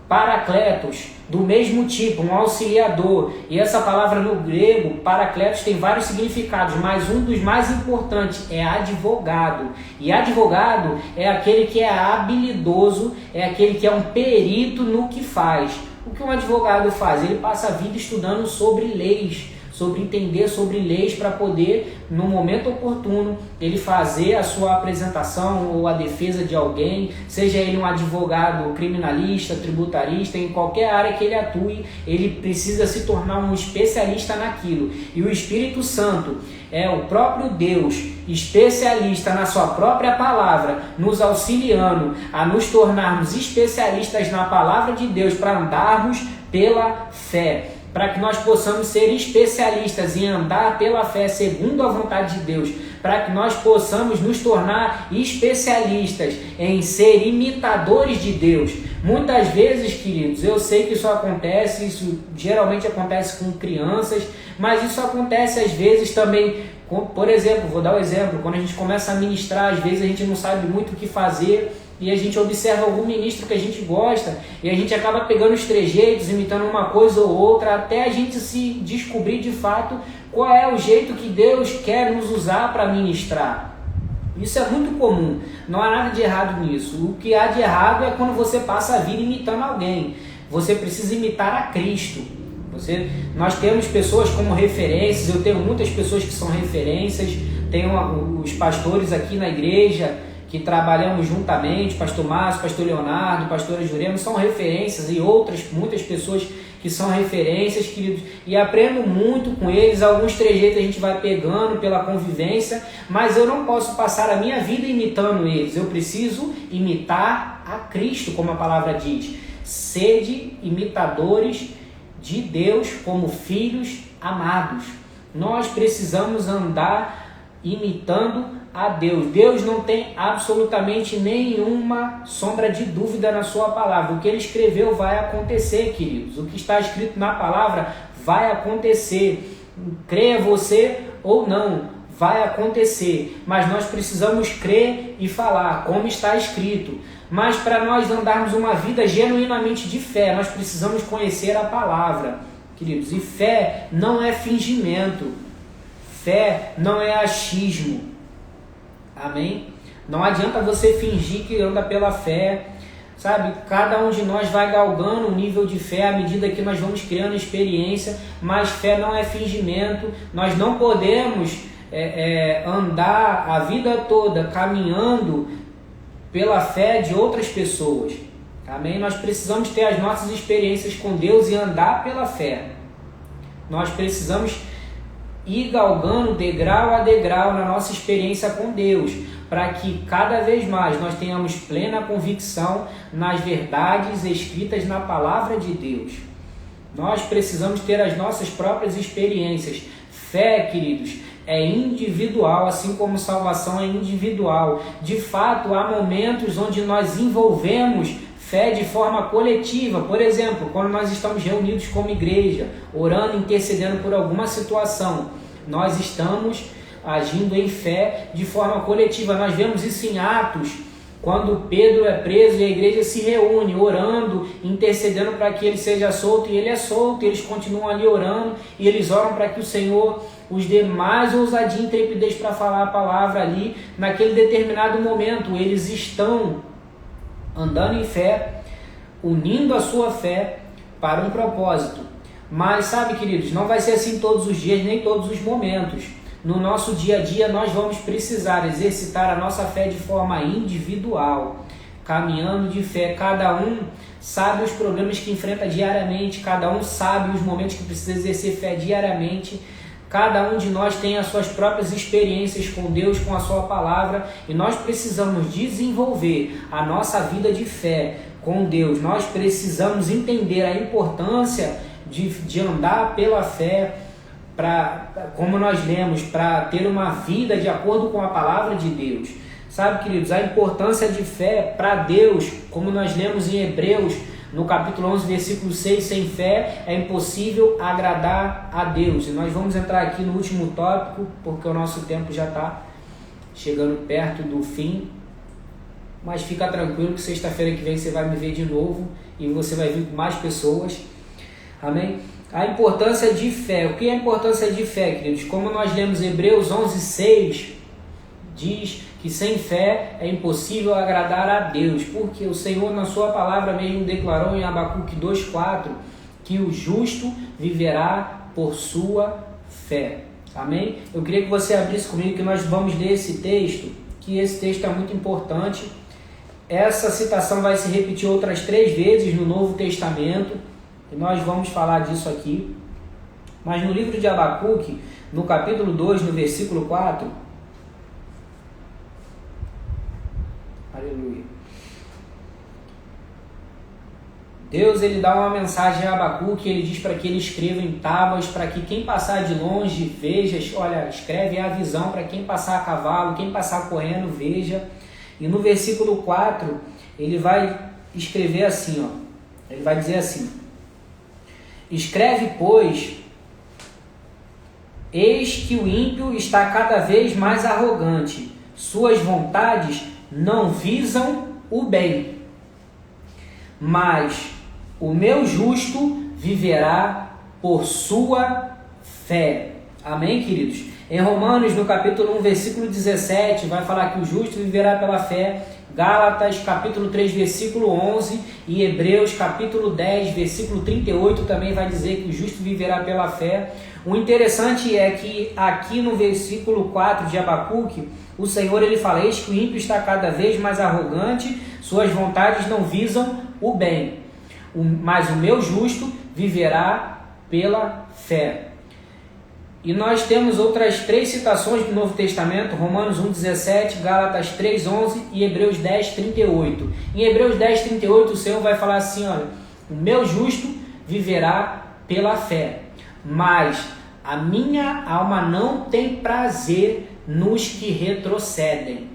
Paracletos, do mesmo tipo, um auxiliador. E essa palavra no grego, paracletos, tem vários significados, mas um dos mais importantes é advogado. E advogado é aquele que é habilidoso, é aquele que é um perito no que faz. O que um advogado faz? Ele passa a vida estudando sobre leis, sobre entender sobre leis para poder, no momento oportuno, ele fazer a sua apresentação ou a defesa de alguém, seja ele um advogado criminalista, tributarista, em qualquer área que ele atue, ele precisa se tornar um especialista naquilo. E o Espírito Santo é o próprio Deus, especialista na sua própria palavra, nos auxiliando a nos tornarmos especialistas na palavra de Deus para andarmos pela fé. Para que nós possamos ser especialistas em andar pela fé segundo a vontade de Deus, para que nós possamos nos tornar especialistas em ser imitadores de Deus. Muitas vezes, queridos, eu sei que isso acontece, isso geralmente acontece com crianças, mas isso acontece às vezes também, por exemplo, vou dar um exemplo, quando a gente começa a ministrar, às vezes a gente não sabe muito o que fazer, e a gente observa algum ministro que a gente gosta e a gente acaba pegando os trejeitos, imitando uma coisa ou outra, até a gente se descobrir de fato qual é o jeito que Deus quer nos usar para ministrar. Isso é muito comum, não há nada de errado nisso. O que há de errado é quando você passa a vida imitando alguém. Você precisa imitar a Cristo. Nós temos pessoas como referências, eu tenho muitas pessoas que são referências, tenho os pastores aqui na igreja, que trabalhamos juntamente, pastor Márcio, pastor Leonardo, pastora Jurema, são referências, e muitas pessoas que são referências, queridos, e aprendo muito com eles. Alguns trejeitos a gente vai pegando pela convivência, mas eu não posso passar a minha vida imitando eles, eu preciso imitar a Cristo, como a palavra diz. Sede imitadores de Deus como filhos amados. Nós precisamos andar imitando a Deus. Deus não tem absolutamente nenhuma sombra de dúvida na sua palavra. O que ele escreveu vai acontecer, queridos. O que está escrito na palavra vai acontecer. Creia você ou não, vai acontecer. Mas nós precisamos crer e falar como está escrito. Mas para nós andarmos uma vida genuinamente de fé, nós precisamos conhecer a palavra, queridos. E fé não é fingimento. Fé não é achismo. Amém? Não adianta você fingir que anda pela fé, sabe? Cada um de nós vai galgando um nível de fé à medida que nós vamos criando experiência, mas fé não é fingimento. Nós não podemos andar a vida toda caminhando pela fé de outras pessoas. Amém? Nós precisamos ter as nossas experiências com Deus e andar pela fé. Nós precisamos ir galgando degrau a degrau na nossa experiência com Deus, para que cada vez mais nós tenhamos plena convicção nas verdades escritas na palavra de Deus. Nós precisamos ter as nossas próprias experiências. Fé, queridos, é individual, assim como salvação é individual. De fato, há momentos onde nós envolvemos fé de forma coletiva. Por exemplo, quando nós estamos reunidos como igreja, orando, intercedendo por alguma situação, nós estamos agindo em fé de forma coletiva. Nós vemos isso em Atos, quando Pedro é preso e a igreja se reúne, orando, intercedendo para que ele seja solto, e ele é solto, eles continuam ali orando, e eles oram para que o Senhor os dê mais ousadia e intrepidez para falar a palavra ali, naquele determinado momento. Eles estão andando em fé, unindo a sua fé para um propósito. Mas sabe, queridos, não vai ser assim todos os dias, nem todos os momentos. No nosso dia a dia nós vamos precisar exercitar a nossa fé de forma individual, caminhando de fé. Cada um sabe os problemas que enfrenta diariamente, cada um sabe os momentos que precisa exercer fé diariamente. Cada um de nós tem as suas próprias experiências com Deus, com a sua palavra, e nós precisamos desenvolver a nossa vida de fé com Deus. Nós precisamos entender a importância de andar pela fé, como nós lemos, para ter uma vida de acordo com a palavra de Deus. Sabe, queridos, a importância de fé para Deus, como nós lemos em Hebreus, no capítulo 11, versículo 6, sem fé é impossível agradar a Deus. E nós vamos entrar aqui no último tópico, porque o nosso tempo já está chegando perto do fim. mas fica tranquilo que sexta-feira que vem você vai me ver de novo e você vai vir com mais pessoas. Amém? A importância de fé. O que é a importância de fé, queridos? Como nós lemos Hebreus 11:6, diz que sem fé é impossível agradar a Deus, porque o Senhor na sua palavra mesmo declarou em Abacuque 2:4 que o justo viverá por sua fé. Amém? Eu queria que você abrisse comigo que nós vamos ler esse texto, que esse texto é muito importante. Essa citação vai se repetir outras 3 vezes no Novo Testamento, e nós vamos falar disso aqui. Mas no livro de Abacuque, no capítulo 2, no versículo 4, aleluia, Deus ele dá uma mensagem a Abacuque, ele diz para que ele escreva em tábuas, para que quem passar de longe veja, olha, escreve a visão para quem passar a cavalo, quem passar correndo veja. E no versículo 4, ele vai escrever assim, ó, ele vai dizer assim: escreve, pois, eis que o ímpio está cada vez mais arrogante, suas vontades não visam o bem, mas o meu justo viverá por sua fé. Amém, queridos? Em Romanos, no capítulo 1, versículo 17, vai falar que o justo viverá pela fé. Gálatas, capítulo 3, versículo 11, e Hebreus, capítulo 10, versículo 38, também vai dizer que o justo viverá pela fé. O interessante é que aqui no versículo 4 de Abacuque, o Senhor ele fala: eis que o ímpio está cada vez mais arrogante, suas vontades não visam o bem, mas o meu justo viverá pela fé. E nós temos outras 3 citações do Novo Testamento: Romanos 1,17, Gálatas 3,11 e Hebreus 10,38. Em Hebreus 10,38 o Senhor vai falar assim: olha, o meu justo viverá pela fé, mas a minha alma não tem prazer nos que retrocedem.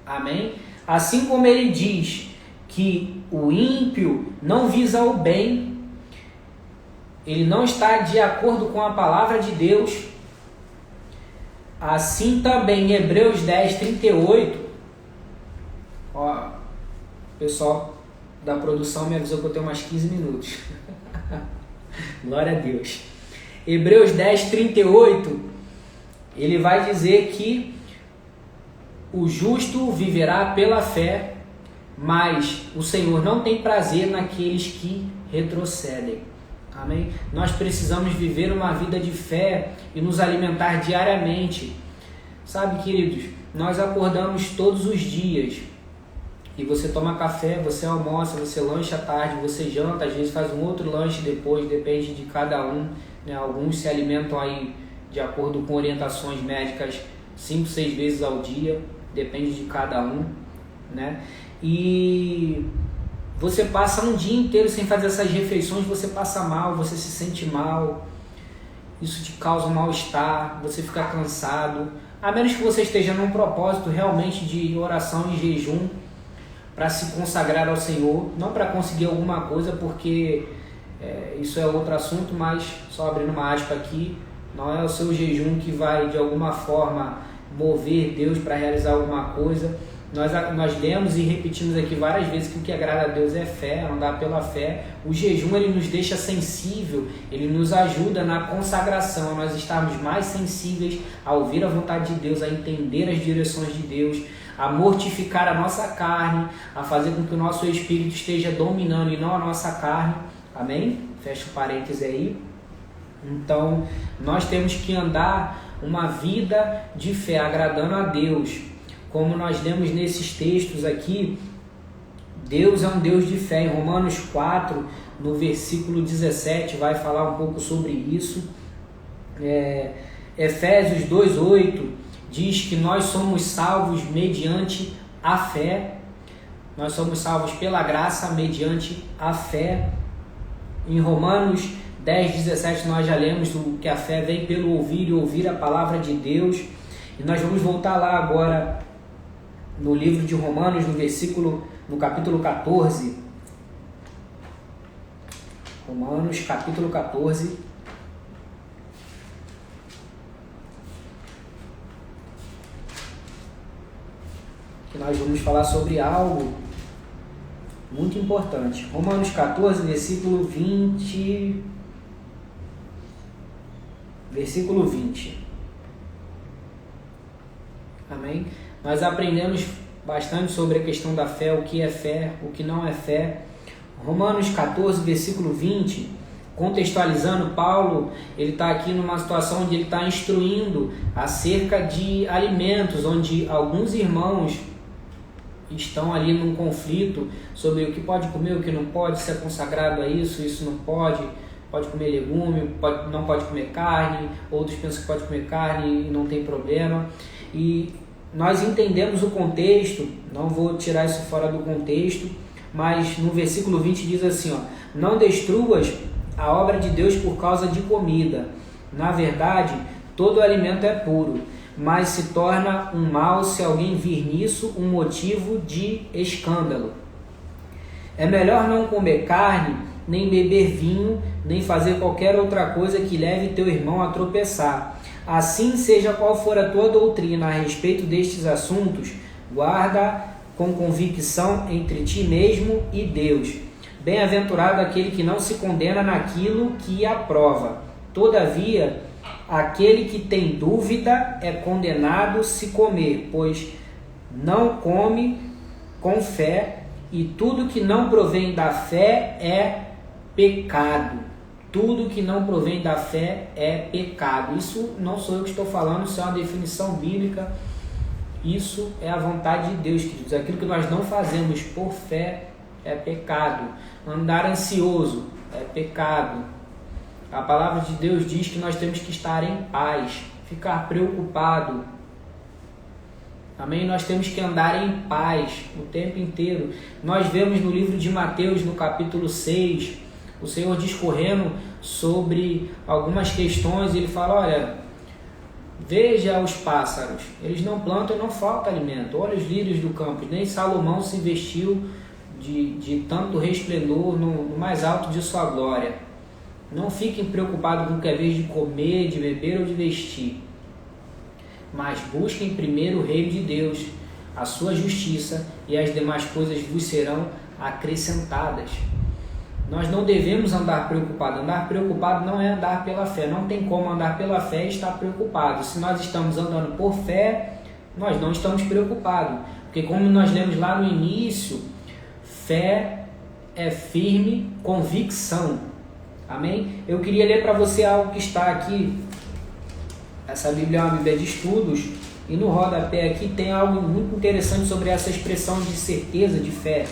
Amém? Assim como ele diz que o ímpio não visa o bem, ele não está de acordo com a palavra de Deus, assim também em Hebreus 10:38, ó, o pessoal da produção me avisou que eu tenho mais 15 minutos. Glória a Deus. Hebreus 10:38, ele vai dizer que o justo viverá pela fé, mas o Senhor não tem prazer naqueles que retrocedem. Amém? Nós precisamos viver uma vida de fé e nos alimentar diariamente. Sabe, queridos, nós acordamos todos os dias e você toma café, você almoça, você lancha à tarde, você janta, às vezes faz um outro lanche depois, depende de cada um, né? Alguns se alimentam aí de acordo com orientações médicas 5, 6 vezes ao dia, depende de cada um, né? E você passa um dia inteiro sem fazer essas refeições, você passa mal, você se sente mal, isso te causa um mal-estar, você fica cansado, a menos que você esteja num propósito realmente de oração e jejum para se consagrar ao Senhor, não para conseguir alguma coisa, porque isso é outro assunto, mas só abrindo uma aspa aqui, não é o seu jejum que vai de alguma forma mover Deus para realizar alguma coisa. Nós lemos e repetimos aqui várias vezes que o que agrada a Deus é fé, andar pela fé. O jejum ele nos deixa sensível, ele nos ajuda na consagração, a nós estarmos mais sensíveis a ouvir a vontade de Deus, a entender as direções de Deus, a mortificar a nossa carne, a fazer com que o nosso espírito esteja dominando e não a nossa carne. Amém? Fecha o parêntese aí. Então, nós temos que andar uma vida de fé, agradando a Deus. Como nós lemos nesses textos aqui, Deus é um Deus de fé. Em Romanos 4, no versículo 17, vai falar um pouco sobre isso. Efésios 2:8 diz que nós somos salvos mediante a fé. Nós somos salvos pela graça mediante a fé. Em Romanos 10:17 nós já lemos que a fé vem pelo ouvir e ouvir a palavra de Deus. E nós vamos voltar lá agora no livro de Romanos, no capítulo 14. Romanos, capítulo 14. que nós vamos falar sobre algo muito importante. Romanos 14, versículo 20. Versículo 20. Amém? Nós aprendemos bastante sobre a questão da fé, o que é fé, o que não é fé. Romanos 14, versículo 20, contextualizando, Paulo, ele está aqui numa situação onde ele está instruindo acerca de alimentos, onde alguns irmãos estão ali num conflito sobre o que pode comer, o que não pode, se é consagrado a isso, isso não pode comer legume, não pode comer carne, outros pensam que pode comer carne e não tem problema. E nós entendemos o contexto, não vou tirar isso fora do contexto, mas no versículo 20 diz assim, ó, não destruas a obra de Deus por causa de comida. Na verdade, todo alimento é puro, mas se torna um mal se alguém vir nisso um motivo de escândalo. É melhor não comer carne, nem beber vinho, nem fazer qualquer outra coisa que leve teu irmão a tropeçar. Assim, seja qual for a tua doutrina a respeito destes assuntos, guarda com convicção entre ti mesmo e Deus. Bem-aventurado aquele que não se condena naquilo que aprova. Todavia, aquele que tem dúvida é condenado se comer, pois não come com fé, e tudo que não provém da fé é pecado. Tudo que não provém da fé é pecado. Isso não sou eu que estou falando, isso é uma definição bíblica. Isso é a vontade de Deus, queridos. Aquilo que nós não fazemos por fé é pecado. Andar ansioso é pecado. A palavra de Deus diz que nós temos que estar em paz, ficar preocupado. Amém? Nós temos que andar em paz o tempo inteiro. Nós vemos no livro de Mateus, no capítulo 6, o Senhor discorrendo sobre algumas questões. Ele fala, olha, veja os pássaros, eles não plantam e não falta alimento. Olha os lírios do campo, nem Salomão se vestiu de tanto resplendor no mais alto de sua glória. Não fiquem preocupados com o que é vez de comer, de beber ou de vestir, mas busquem primeiro o reino de Deus, a sua justiça, e as demais coisas vos serão acrescentadas. Nós não devemos andar preocupado. Andar preocupado não é andar pela fé. Não tem como andar pela fé e estar preocupado. Se nós estamos andando por fé, nós não estamos preocupados. Porque como nós lemos lá no início, fé é firme convicção. Amém? Eu queria ler para você algo que está aqui. Essa Bíblia é uma Bíblia de estudos. E no rodapé aqui tem algo muito interessante sobre essa expressão de certeza, de fé.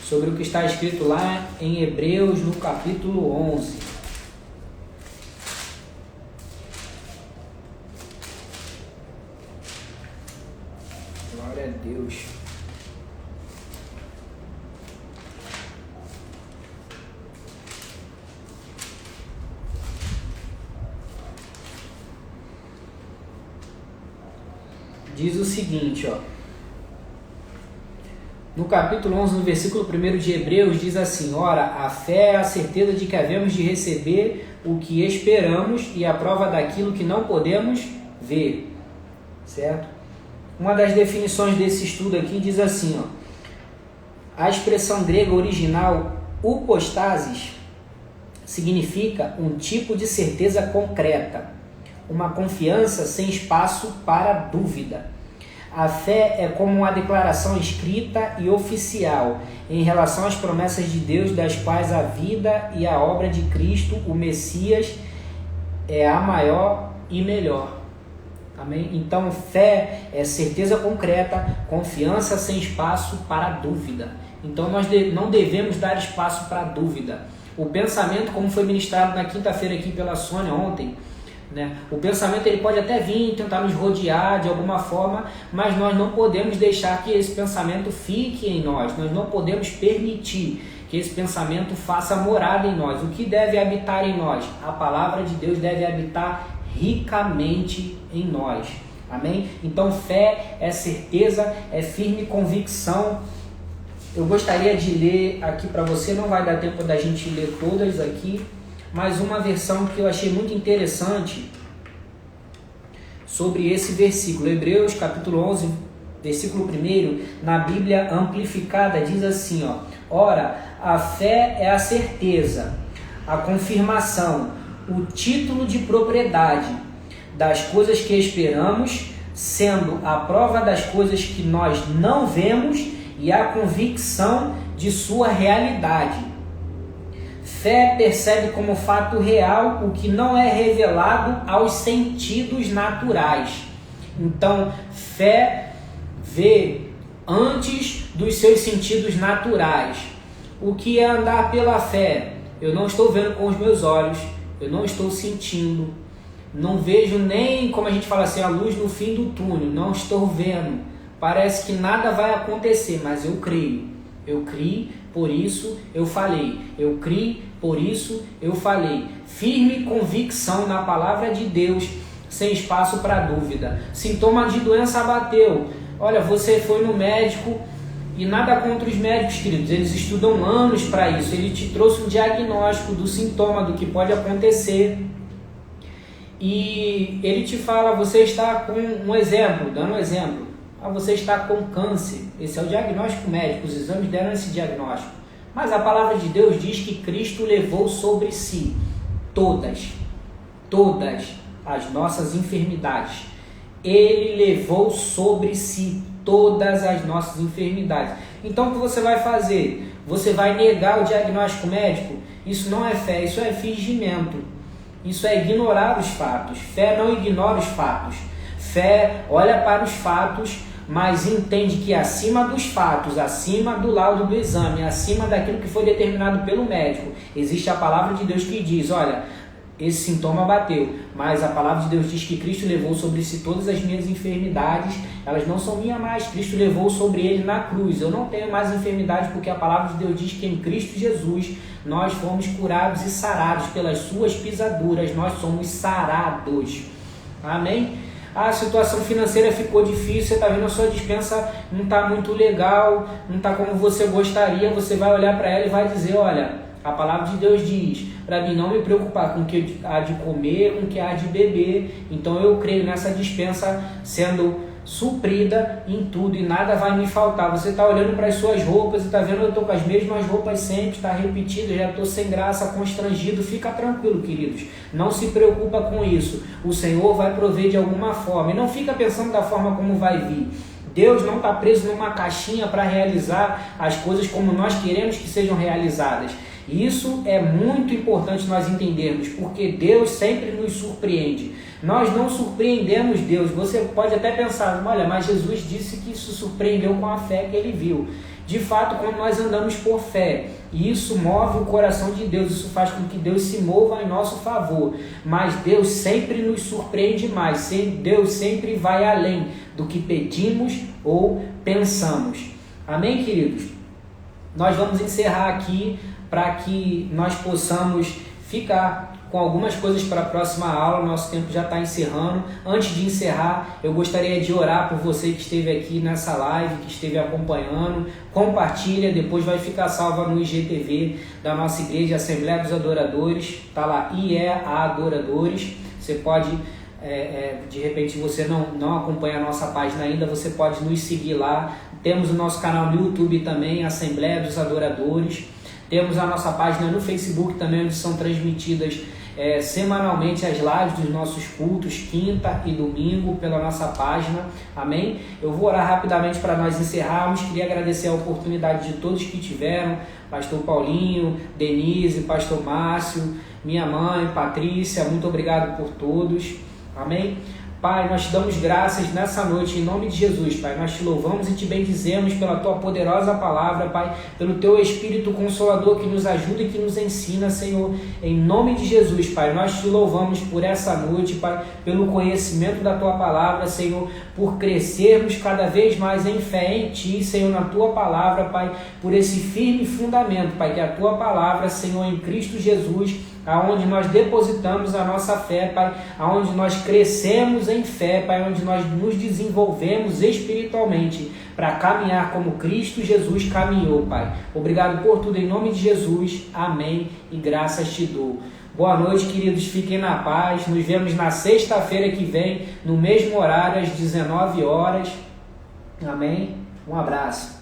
Sobre o que está escrito lá em Hebreus, no capítulo 11. Glória a Deus. Diz o seguinte, ó. No capítulo 11, no versículo 1 de Hebreus, diz assim, ora, a fé é a certeza de que havemos de receber o que esperamos e a prova daquilo que não podemos ver. Certo? Uma das definições desse estudo aqui diz assim, ó, a expressão grega original, upostasis, significa um tipo de certeza concreta, uma confiança sem espaço para dúvida. A fé é como uma declaração escrita e oficial em relação às promessas de Deus, das quais a vida e a obra de Cristo, o Messias, é a maior e melhor. Amém? Então, fé é certeza concreta, confiança sem espaço para dúvida. Então, nós não devemos dar espaço para dúvida. O pensamento, como foi ministrado na quinta-feira aqui pela Sônia ontem, né? O pensamento ele pode até vir tentar nos rodear de alguma forma, mas nós não podemos deixar que esse pensamento fique em nós. Nós não podemos permitir que esse pensamento faça morada em nós. O que deve habitar em nós? A palavra de Deus deve habitar ricamente em nós. Amém? Então fé é certeza, é firme convicção. Eu gostaria de ler aqui para você, não vai dar tempo da gente ler todas aqui, mas uma versão que eu achei muito interessante sobre esse versículo. Hebreus capítulo 11, versículo 1, na Bíblia Amplificada, diz assim, ó: ora, a fé é a certeza, a confirmação, o título de propriedade das coisas que esperamos, sendo a prova das coisas que nós não vemos e a convicção de sua realidade. Fé percebe como fato real o que não é revelado aos sentidos naturais. Então, fé vê antes dos seus sentidos naturais. O que é andar pela fé? Eu não estou vendo com os meus olhos, eu não estou sentindo, não vejo nem, como a gente fala assim, a luz no fim do túnel, não estou vendo. Parece que nada vai acontecer, mas eu creio. Eu criei, por isso eu falei. Eu criei, por isso eu falei. Firme convicção na palavra de Deus, sem espaço para dúvida. Sintoma de doença abateu. Olha, você foi no médico, e nada contra os médicos, queridos, eles estudam anos para isso. Ele te trouxe um diagnóstico do sintoma, do que pode acontecer. E ele te fala, você está com um exemplo, dando um exemplo. Você está com câncer. Esse é o diagnóstico médico, os exames deram esse diagnóstico. Mas a palavra de Deus diz que Cristo levou sobre si todas as nossas enfermidades. Ele levou sobre si todas as nossas enfermidades. Então o que você vai fazer? Você vai negar o diagnóstico médico? Isso não é fé, isso é fingimento. Isso é ignorar os fatos. Fé não ignora os fatos. Fé olha para os fatos, mas entende que acima dos fatos, acima do laudo do exame, acima daquilo que foi determinado pelo médico, existe a palavra de Deus que diz, olha, esse sintoma bateu, mas a palavra de Deus diz que Cristo levou sobre si todas as minhas enfermidades, elas não são minhas mais, Cristo levou sobre ele na cruz. Eu não tenho mais enfermidade porque a palavra de Deus diz que em Cristo Jesus nós fomos curados e sarados pelas suas pisaduras, nós somos sarados. Amém? A situação financeira ficou difícil, você está vendo a sua despensa não está muito legal, não está como você gostaria, você vai olhar para ela e vai dizer, olha, a palavra de Deus diz, para mim não me preocupar com o que há de comer, com o que há de beber, então eu creio nessa despensa sendo suprida em tudo e nada vai me faltar. Você está olhando para as suas roupas e está vendo, eu estou com as mesmas roupas sempre, está repetido, já estou sem graça, constrangido. Fica tranquilo, queridos, não se preocupa com isso, o Senhor vai prover de alguma forma, e não fica pensando da forma como vai vir. Deus não está preso numa caixinha para realizar as coisas como nós queremos que sejam realizadas. Isso é muito importante nós entendermos, porque Deus sempre nos surpreende. Nós não surpreendemos Deus. Você pode até pensar, olha, mas Jesus disse que isso surpreendeu com a fé que ele viu. De fato, quando nós andamos por fé, e isso move o coração de Deus, isso faz com que Deus se mova em nosso favor. Mas Deus sempre nos surpreende mais. Deus sempre vai além do que pedimos ou pensamos. Amém, queridos? Nós vamos encerrar aqui para que nós possamos ficar com algumas coisas para a próxima aula. Nosso tempo já está encerrando. Antes de encerrar, eu gostaria de orar por você que esteve aqui nessa live, que esteve acompanhando. Compartilha, depois vai ficar salva no IGTV da nossa igreja, Assembleia dos Adoradores. Está lá, IEA Adoradores. Você pode, de repente, você não acompanha a nossa página ainda, você pode nos seguir lá. Temos o nosso canal no YouTube também, Assembleia dos Adoradores. Temos a nossa página no Facebook também, onde são transmitidas semanalmente as lives dos nossos cultos, quinta e domingo, pela nossa página. Amém? Eu vou orar rapidamente para nós encerrarmos. Queria agradecer a oportunidade de todos que tiveram, Pastor Paulinho, Denise, Pastor Márcio, minha mãe, Patrícia, muito obrigado por todos. Amém? Pai, nós te damos graças nessa noite, em nome de Jesus, Pai. Nós te louvamos e te bendizemos pela Tua poderosa palavra, Pai, pelo Teu Espírito Consolador que nos ajuda e que nos ensina, Senhor. Em nome de Jesus, Pai, nós te louvamos por essa noite, Pai, pelo conhecimento da Tua palavra, Senhor, por crescermos cada vez mais em fé em Ti, Senhor, na Tua palavra, Pai, por esse firme fundamento, Pai, que é a Tua palavra, Senhor, em Cristo Jesus, aonde nós depositamos a nossa fé, Pai, aonde nós crescemos em fé, Pai, onde nós nos desenvolvemos espiritualmente para caminhar como Cristo Jesus caminhou, Pai. Obrigado por tudo, em nome de Jesus, amém, e graças te dou. Boa noite, queridos. Fiquem na paz. Nos vemos na sexta-feira que vem, no mesmo horário, às 19 horas. Amém? Um abraço.